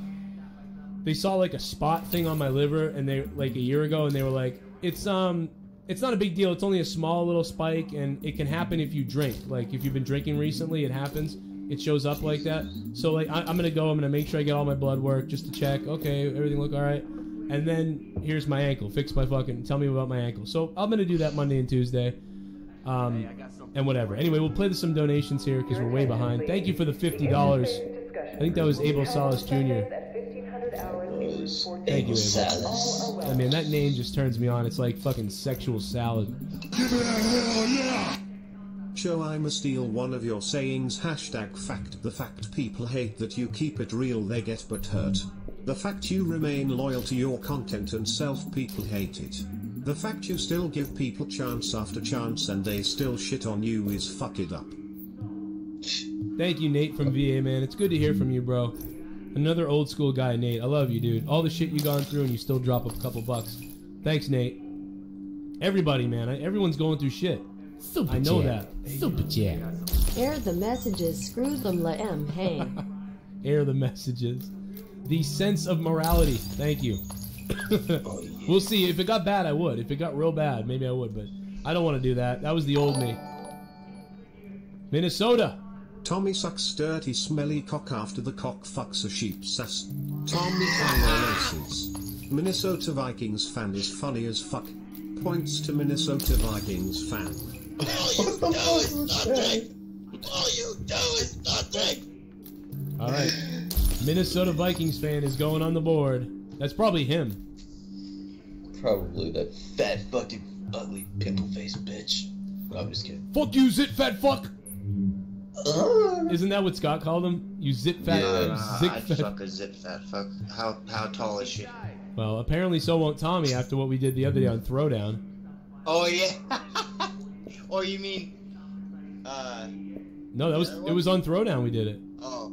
[SPEAKER 3] they saw like a spot thing on my liver, and they like a year ago, and they were like, it's not a big deal. It's only a small little spike, and it can happen if you drink. Like if you've been drinking recently, it happens. It shows up like that. So like I'm gonna go. I'm gonna make sure I get all my blood work just to check. Okay, everything look all right. And then here's my ankle. Fix my fucking. Tell me about my ankle. So I'm gonna do that Monday and Tuesday, and whatever. Anyway, we'll play some donations here because we're way behind. Thank you for the $50. I think that was Abel Salas Jr. Thank you, Abel. I mean, that name just turns me on. It's like fucking sexual salad.
[SPEAKER 7] Give it a hell yeah! Show I'ma steal one of your sayings. #fact. The fact people hate that you keep it real, they get but hurt. The fact you remain loyal to your content and self, people hate it. The fact you still give people chance after chance and they still shit on you is fuck it up.
[SPEAKER 3] Thank you, Nate from VA, man. It's good to hear from you, bro. Another old school guy, Nate. I love you, dude. All the shit you gone through and you still drop a couple bucks. Thanks, Nate. Everybody, man. Everyone's going through shit.
[SPEAKER 12] Super
[SPEAKER 3] I know
[SPEAKER 12] chat.
[SPEAKER 3] that.
[SPEAKER 12] Super chat.
[SPEAKER 9] Air the messages, screw them, let 'em hang.
[SPEAKER 3] Air the messages. The sense of morality. Thank you. We'll see. If it got bad, I would. If it got real bad, maybe I would, but I don't want to do that. That was the old me. Minnesota.
[SPEAKER 7] Tommy sucks dirty smelly cock after the cock fucks a sheep's ass. Tommy laces. Minnesota Vikings fan is funny as fuck. Points to Minnesota Vikings fan.
[SPEAKER 2] What the fuck was that? All you do is nothing.
[SPEAKER 3] Alright. Minnesota Vikings fan is going on the board. That's probably him.
[SPEAKER 11] Probably that fat fucking ugly pimple faced bitch. No, I'm just kidding.
[SPEAKER 3] Fuck you, zit fat fuck! Isn't that what Scott called him? You zit fat zit
[SPEAKER 4] I'd
[SPEAKER 3] fat.
[SPEAKER 4] fuck a zit fat fuck. How tall is she?
[SPEAKER 3] Well, apparently so won't Tommy after what we did the other day on Throwdown.
[SPEAKER 4] Oh yeah. Or you mean
[SPEAKER 3] No, it was on Throwdown we did it.
[SPEAKER 4] Oh.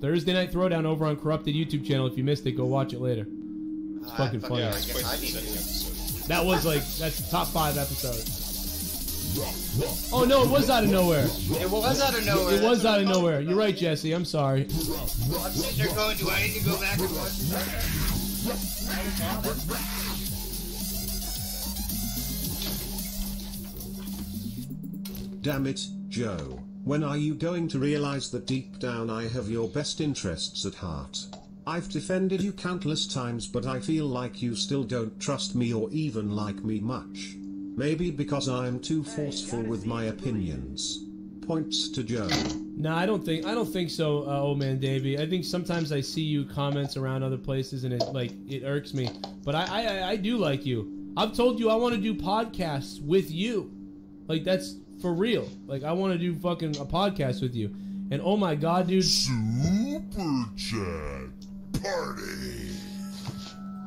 [SPEAKER 3] Thursday night Throwdown over on Corrupted YouTube channel. If you missed it, go watch it later. It's fucking funny.
[SPEAKER 5] Yeah, I guess I need to.
[SPEAKER 3] That was that's the top 5 episodes. Oh no, it was out of nowhere.
[SPEAKER 4] It was out of nowhere.
[SPEAKER 3] It was out of nowhere. You're right, Jesse. I'm sorry.
[SPEAKER 4] I'm sitting there going, do I need to go back and watch that?
[SPEAKER 7] Damn it, Joe. When are you going to realize that deep down I have your best interests at heart? I've defended you countless times, but I feel like you still don't trust me or even like me much. Maybe because I'm too forceful with my opinions. Points to Joe.
[SPEAKER 3] No, I don't think so, old man Davey. I think sometimes I see you comments around other places and it irks me. But I do like you. I've told you I want to do podcasts with you. Like, that's for real. Like, I want to do fucking a podcast with you. And oh my god, dude.
[SPEAKER 15] Super chat party.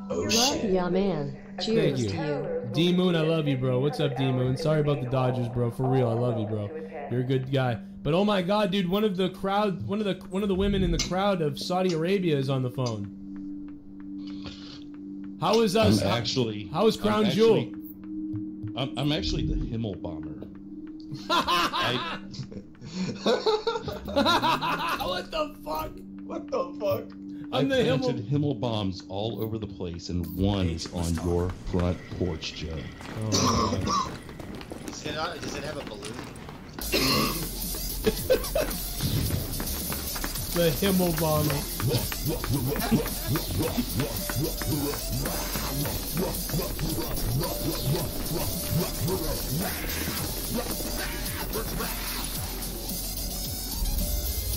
[SPEAKER 9] Oh, love ya, man. Cheers to you.
[SPEAKER 3] D Moon, I love you, bro. What's up, D Moon? Sorry about the Dodgers, bro. For real, I love you, bro. You're a good guy. But oh my god, dude, one of the women in the crowd of Saudi Arabia is on the phone. How is us? How is Crown Jewel?
[SPEAKER 16] I'm actually the Himmel bomber.
[SPEAKER 3] What the fuck?
[SPEAKER 4] What the fuck?
[SPEAKER 3] I'm the
[SPEAKER 16] planted Himmel bombs all over the place, and one is on your front porch, Joe.
[SPEAKER 3] Oh,
[SPEAKER 4] does it have a balloon?
[SPEAKER 3] The Himmel bomber.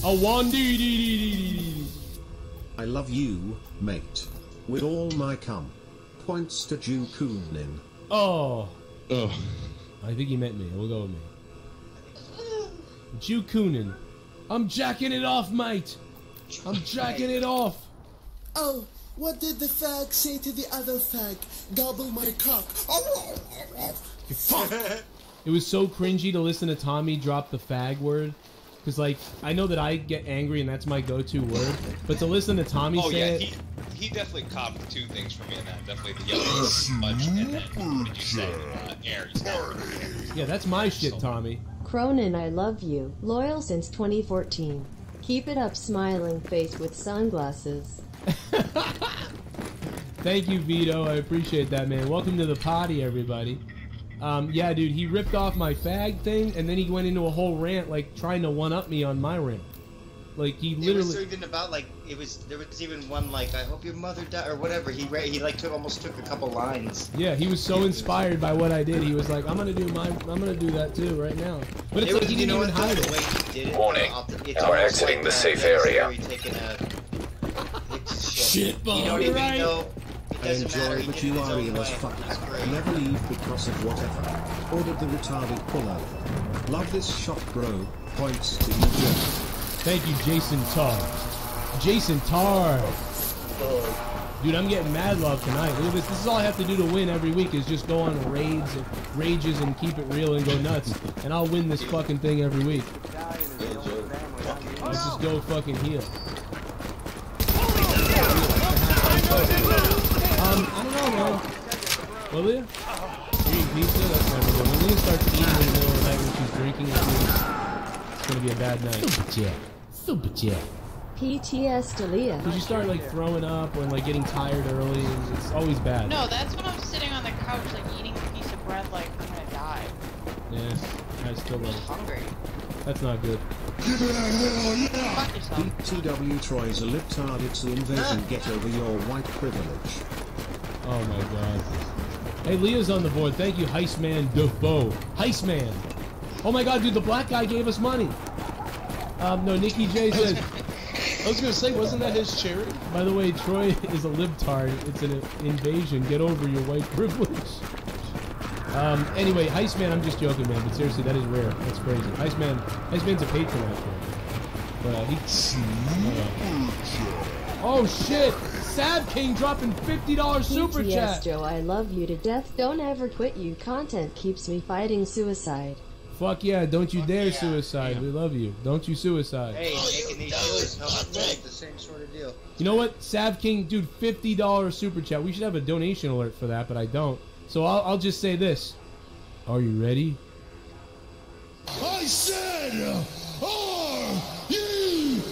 [SPEAKER 3] A one-dee-dee-dee-dee-dee.
[SPEAKER 7] I love you, mate. With all my cum. Points to Jew Kunin.
[SPEAKER 3] Oh. I think he meant me. We'll go with me. Jew Kunin. I'm jacking it off, mate. I'm jacking it off.
[SPEAKER 2] Oh, what did the fag say to the other fag? Gobble my cock.
[SPEAKER 3] Fuck. It was so cringy to listen to Tommy drop the fag word. Because, like, I know that I get angry and that's my go-to word. But to listen to Tommy say it...
[SPEAKER 5] He definitely copped 2 things from me in that. Definitely the yellow smudge and then, what did you say? Aries.
[SPEAKER 3] Yeah, that's my shit, Tommy.
[SPEAKER 9] Cronin, I love you. Loyal since 2014. Keep it up, smiling face with sunglasses.
[SPEAKER 3] Thank you, Vito. I appreciate that, man. Welcome to the party, everybody. Yeah, dude, he ripped off my fag thing, and then he went into a whole rant, like, trying to one-up me on my rant. Like, he literally...
[SPEAKER 4] It was even about, like, there was even one, like, I hope your mother died, or whatever. He like, almost took a couple lines.
[SPEAKER 3] Yeah, he was so inspired by what I did. He was like, I'm gonna do that too, right now. But it's like he didn't even hide it.
[SPEAKER 14] Warning, we're exiting the safe area.
[SPEAKER 2] Shit,
[SPEAKER 4] you don't even know.
[SPEAKER 7] I enjoy that you are real as fuck. Never leave because of whatever. Ordered the retarded pullover. Love this shot, bro. Points to you, Joe.
[SPEAKER 3] Thank you, Jason Tar. Jason Tar. Dude, I'm getting mad love tonight. Look at this. This is all I have to do to win every week is just go on rages and keep it real and go nuts. And I'll win this fucking thing every week. Let's just go fucking heal. I don't know, man. Will you? Eating pizza? That's never good. When Leah starts eating in the middle of the night when she's drinking, it's gonna be a bad night. Super chat.
[SPEAKER 9] PTS to Leah.
[SPEAKER 3] Because you start like throwing up or like getting tired early, and it's always bad.
[SPEAKER 10] No, that's when I'm sitting on the couch like eating a piece of bread like I'm gonna die.
[SPEAKER 3] Yeah, I still love it.
[SPEAKER 10] Hungry.
[SPEAKER 3] That's not good.
[SPEAKER 10] Fuck yourself.
[SPEAKER 7] TW Troy's a libtard, it's the invasion, get over your white privilege.
[SPEAKER 3] Oh my god. Hey, Leah's on the board. Thank you, Heistman Defoe. Heistman. Oh my god, dude, the black guy gave us money. No, Nicky J says...
[SPEAKER 17] I was gonna say, wasn't that his charity?
[SPEAKER 3] By the way, Troy is a libtard. It's an invasion. Get over your white privilege. Anyway, Heistman, I'm just joking, man. But seriously, that is rare. That's crazy. Heistman's a patron, actually. But oh shit! Sad King dropping $50 super
[SPEAKER 9] PTS
[SPEAKER 3] chat.
[SPEAKER 9] Joe, I love you to death. Don't ever quit. You content keeps me fighting suicide.
[SPEAKER 3] Fuck yeah! Don't you dare suicide. We love you. Don't you suicide.
[SPEAKER 4] Hey, making these shows helps make the same sort of deal.
[SPEAKER 3] You know what, Sav King, dude, $50 super chat. We should have a donation alert for that, but I don't. So I'll just say this. Are you ready?
[SPEAKER 15] I said, are you ready?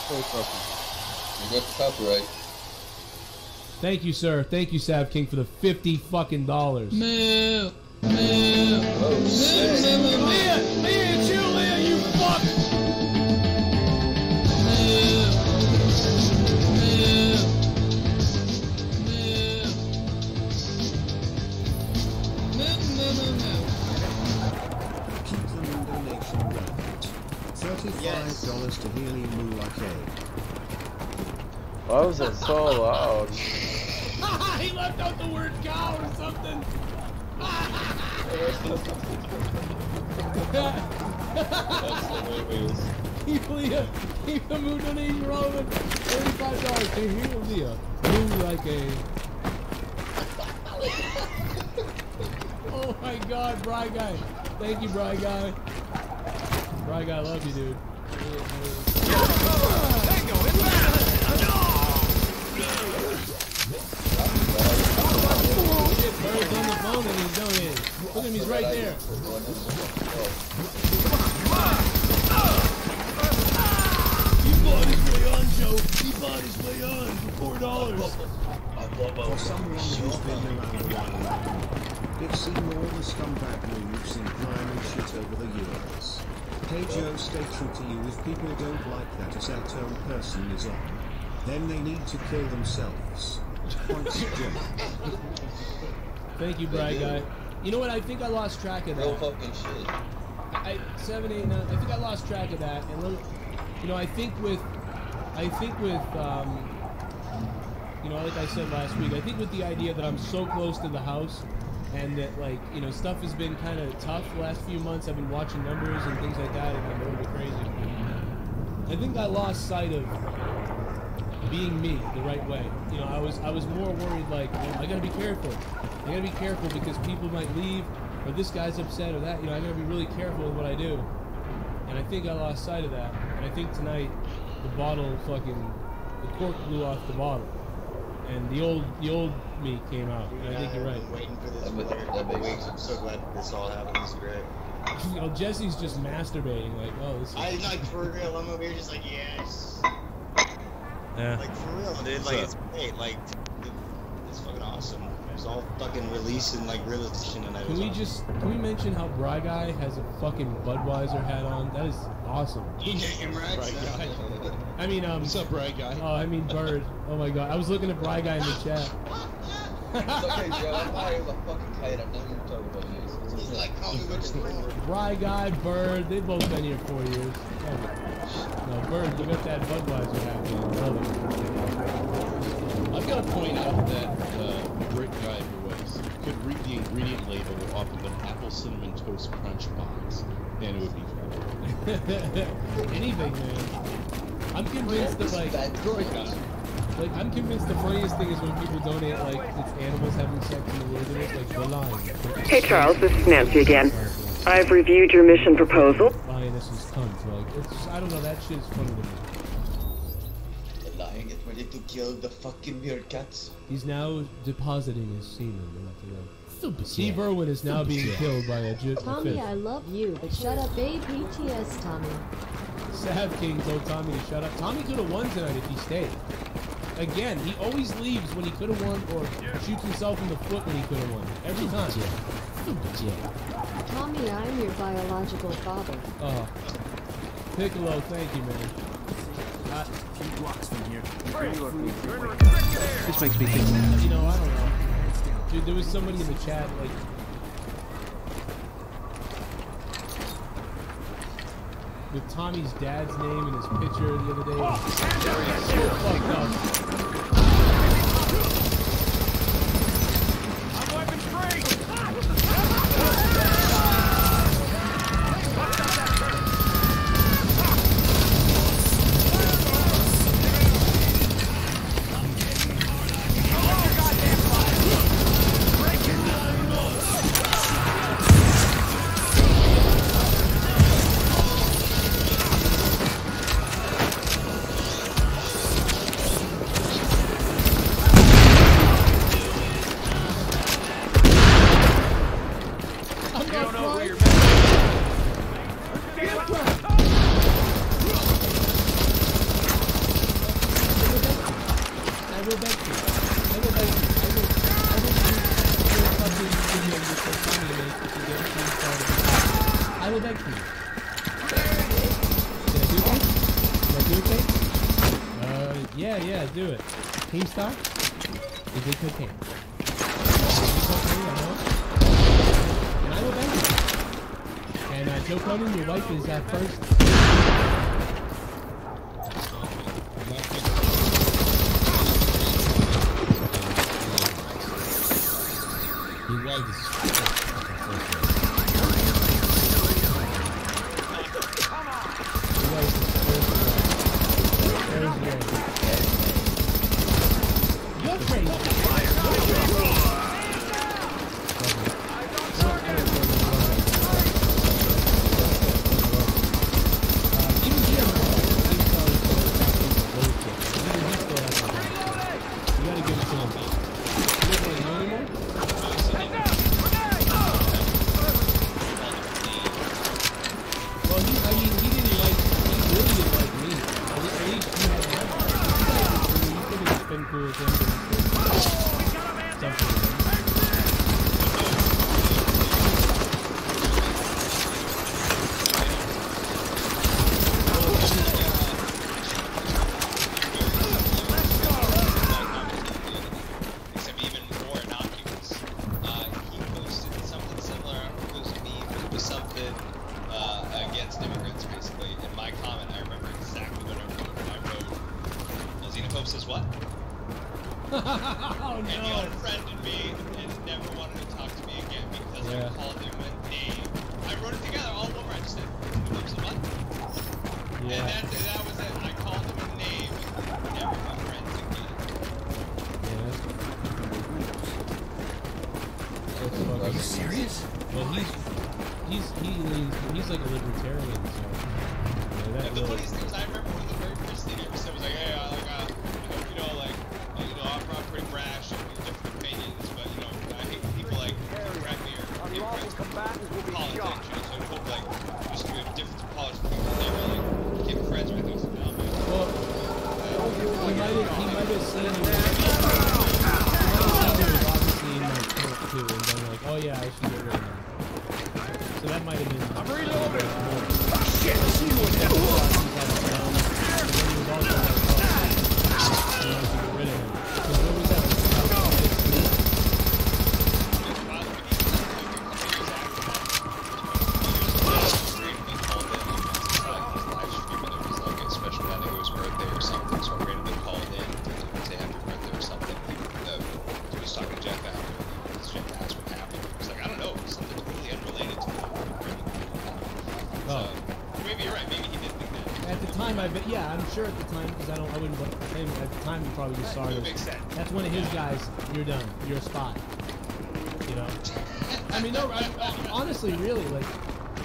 [SPEAKER 11] You got the copyright.
[SPEAKER 3] Thank you, sir. Thank you, Sav King, for the $50 fucking dollars.
[SPEAKER 12] Moo.
[SPEAKER 3] Leah, it's you, Leah, you fuck!
[SPEAKER 7] Keep them in donation bracket. $35 to Healy Moolake.
[SPEAKER 8] Why was it so loud?
[SPEAKER 3] He left out the word cow or something. Leah, keep the mood donation rolling. $35 to heal Leah. Move like a. Oh my god, Bry Guy. Thank you, Bry Guy. Bry Guy, I love you, dude. Bird's on the phone and he's donating. Look at him, he's right there. He bought his way on, Joe. He bought his way on for $4.
[SPEAKER 7] For someone who's been around a while, they've seen all the scumbag moves in crime and shit over the years. Hey Joe, stay true to you. If people don't like that a certain person is on, then they need to kill themselves. Points Joe.
[SPEAKER 3] Thank you, Bry Guy. You know what? I think I lost track of that.
[SPEAKER 11] Real fucking shit.
[SPEAKER 3] 7, 8, 9. I think I lost track of that. And you know, I think with, you know, like I said last week, I think with the idea that I'm so close to the house, and that like, you know, stuff has been kind of tough the last few months. I've been watching numbers and things like that, and I'm a little bit crazy. I think I lost sight of being me the right way. You know, I was more worried like, you know, I gotta be careful. I gotta be careful because people might leave, or this guy's upset, or that. You know, I gotta be really careful with what I do. And I think I lost sight of that. And I think tonight the cork blew off the bottle, and the old me came out. And I think you're right.
[SPEAKER 4] Waiting for this for 3 weeks. I'm so glad this all happened. This is great.
[SPEAKER 3] You know, Jesse's just masturbating, like, oh, this is...
[SPEAKER 4] I like, for real, I'm over here just like, yes.
[SPEAKER 3] Yeah.
[SPEAKER 4] Like, for real, dude, like, it's great, like, it's fucking awesome. There's all fucking release and, like, realization and everything.
[SPEAKER 3] Can we mention how Bry Guy has a fucking Budweiser hat on? That is awesome.
[SPEAKER 4] Damn right.
[SPEAKER 3] I mean,
[SPEAKER 17] what's up, Bry Guy?
[SPEAKER 3] Oh, I mean, Bird. Oh my god, I was looking at Bry Guy in the chat.
[SPEAKER 11] It's okay, Joe. I'm tired of a fucking kite. I'm not even talking about this.
[SPEAKER 4] He's like, call me with your
[SPEAKER 3] Bry Guy, Bird, they've both been here 4 years. No, Bird, you got that Budweiser hat, man. Love it.
[SPEAKER 17] I've got to point out that great guy who could read the ingredient label off of an apple cinnamon toast crunch box, and it would be fun.
[SPEAKER 3] Anything, man. I'm convinced that I'm convinced the funniest thing is when people donate like it's animals having sex in the wilderness, like the lion.
[SPEAKER 13] Hey Charles, this is Nancy again. I've reviewed your mission proposal.
[SPEAKER 3] Lioness's cunt, like it's just, I don't know, that shit's funny to me.
[SPEAKER 11] The lion gets my ready to kill the fucking meerkats.
[SPEAKER 3] He's now depositing his semen into them.
[SPEAKER 12] Super
[SPEAKER 3] Steve Irwin is now being killed by a
[SPEAKER 9] Tommy, I love you, but shut up, APTS, Tommy.
[SPEAKER 3] Sav King told Tommy to shut up. Tommy could have won tonight if he stayed. Again, he always leaves when he could have won or shoots himself in the foot when he could have won. Every time.
[SPEAKER 9] Tommy, I'm your biological father.
[SPEAKER 3] Oh. Piccolo, thank you, man.
[SPEAKER 18] 2 blocks from here.
[SPEAKER 3] This makes me think. You know, I don't know. Dude, there was somebody in the chat, like... with Tommy's dad's name in his picture the other day. So fucked up.
[SPEAKER 18] I'm weapon free!
[SPEAKER 3] Do it. Keemstar? Is it cocaine? And I will thank you. And Joe Conan, your wife is first.
[SPEAKER 17] Your wife is
[SPEAKER 3] he's like a libertarian, so
[SPEAKER 5] yeah, the funniest thing is I remember one of the very first things he ever said was like, hey, I'm pretty brash and different opinions, but I hate people like crack me or politics, so I hope like just to have different politics people never like became friends with us.
[SPEAKER 3] Well, he might have seen it. Obviously in my talk too, and then like, oh yeah, I should get rid of him. So that might have been. I'm reloading. Shit! Yeah, I'm sure at the time, because I wouldn't blame him. At the time, he probably just saw it. That's one of his guys. You're done. You're a spot. You know. I mean, no. Honestly, really, like,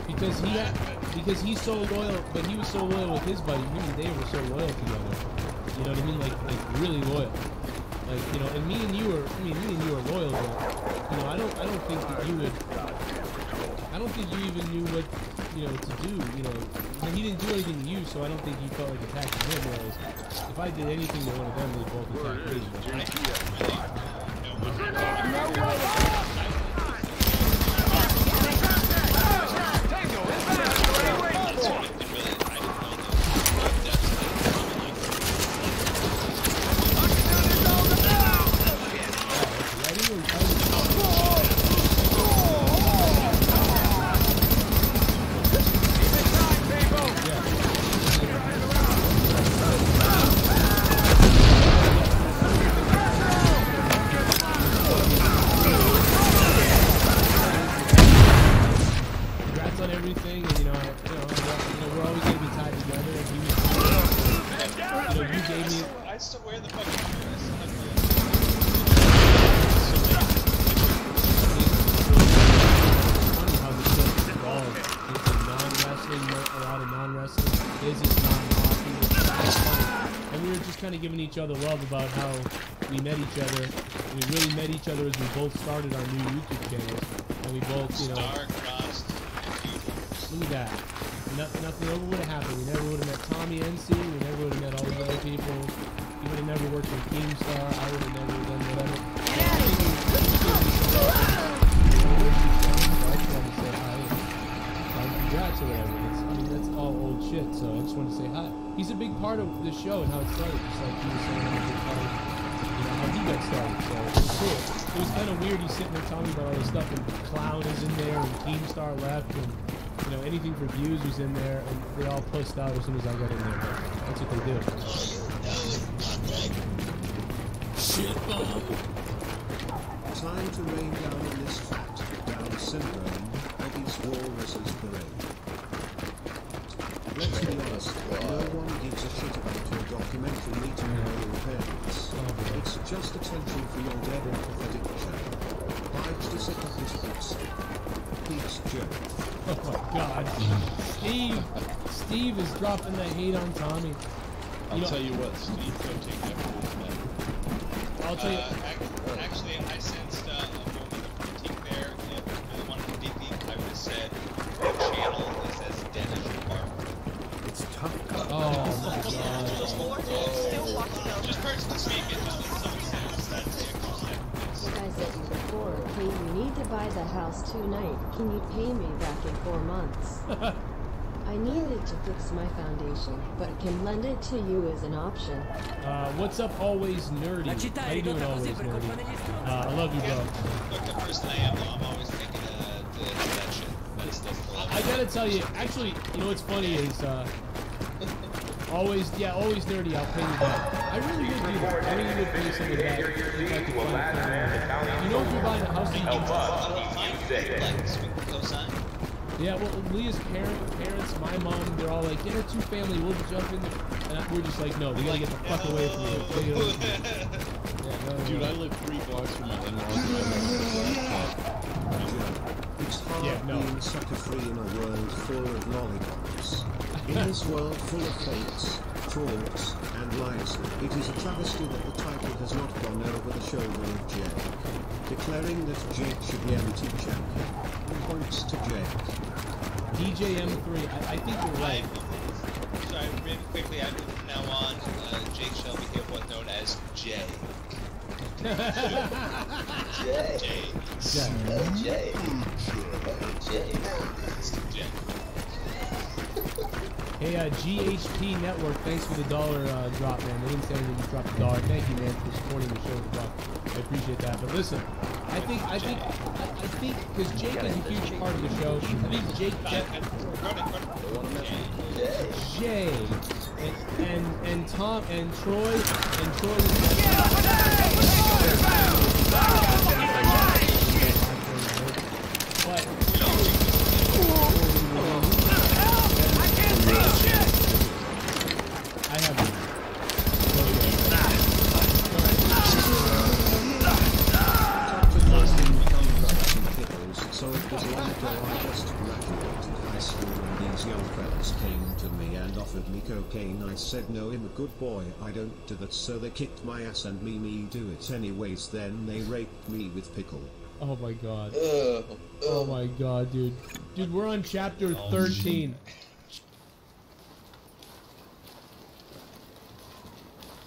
[SPEAKER 3] because he's so loyal, but he was so loyal with his buddy. Him and Dave were so loyal together. You know what I mean? Like really loyal. Like, you know, and me and you are loyal, but, you know, I don't think that you would, I don't think you even knew what, you know, to do, you know. And he didn't do anything to you, so I don't think you felt like attacking him, whereas if I did anything to one of them, they both attacked me. Giving each other love about how we met each other. We really met each other as we both started our new YouTube channels, and we both, you know, look at that. Nothing ever would have happened. We never would have met Tommy NC. We never would have met all these other people. You would have never worked with Keemstar. I would have never done whatever. Congrats or whatever. I mean, that's all old shit. So I just wanted to say hi. He's a big part of the show and how it started, just like he was saying, a big part of, you know, how he got started. So it was cool. It was kind of weird. He's sitting there telling me about all this stuff, and Clown is in there, and Keemstar left, and you know, anything for views was in there, and they all pussed out as soon as I got in there. But that's what they do.
[SPEAKER 7] Shit bomb. Time to rain down on this fat down syndrome. Eddie's Walrus's parade. Let's be honest, no one gives a shit about your documentary meeting your parents. It's just attention for your dead and pathetic channel. Bite to sit up his books. Peace, Joe.
[SPEAKER 3] Oh my god. Steve is dropping the hate on Tommy.
[SPEAKER 17] I'll tell you what, Steve, don't take that for his back.
[SPEAKER 3] I'll tell you.
[SPEAKER 5] Actually, I sensed a moment of critique there. If you really wanted to dig deep, I would have said the channel is as dead as your bark.
[SPEAKER 18] It's tough.
[SPEAKER 3] Oh my god.
[SPEAKER 5] Just personally speaking, just in some sense, that's it.
[SPEAKER 9] Like I said before, hey, you need to buy the house tonight. Can you pay me back in 4 months? I needed to fix my foundation, but can lend it to you as an option.
[SPEAKER 3] What's up, Always Nerdy? How you doing, Always Nerdy? I love you, bro.
[SPEAKER 5] Look, the person I am, though, I'm always thinking that shit. That's
[SPEAKER 3] I gotta tell you, actually, you know what's funny is, always Nerdy, I'll pay you back. I really would do that. I really would pay somebody back if I could find it. You know, if you're buying a house, you yeah, well, Leah's parents, my mom, they're all like, get a 2-family, we'll jump in there. And we're just like, no, we gotta get the fuck away from you.
[SPEAKER 17] Dude, I live 3 blocks from my in-laws.
[SPEAKER 7] It's hard being sucker-free in a world full of lollipops. In this world full of fakes, frauds, and lies, it is a travesty that the title has not gone over the shoulder of Jake. Declaring that Jake should be MT champion. Points to Jake.
[SPEAKER 3] DJ M3, I think you're right.
[SPEAKER 5] Sorry, really quickly, I move from now on, Jake shall be herewith known as Jay. Jay.
[SPEAKER 3] Hey, GHP Network, thanks for the $1 drop, man. They didn't say anything, you dropped $1. Thank you, man, for supporting the show. I appreciate that. But listen, I think, because Jake is a huge part of the show. I think Jake, Jay, and Tom, and Troy,
[SPEAKER 7] So it was long ago I just graduated high school and these young fellas came to me and offered me cocaine. I said no, I'm a good boy, I don't do that, so they kicked my ass and me do it anyways, then they raped me with pickle.
[SPEAKER 3] Oh my god. Oh my god, dude. Dude, we're on chapter 13.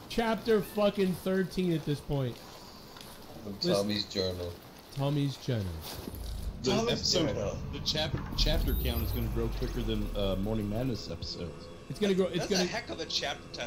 [SPEAKER 3] Chapter fucking 13 at this point.
[SPEAKER 11] From Tommy's journal.
[SPEAKER 3] Tommy's journal.
[SPEAKER 17] The chapter count is going to grow quicker than Morning Madness episodes.
[SPEAKER 3] It's going to grow.
[SPEAKER 5] That's a heck of a chapter title.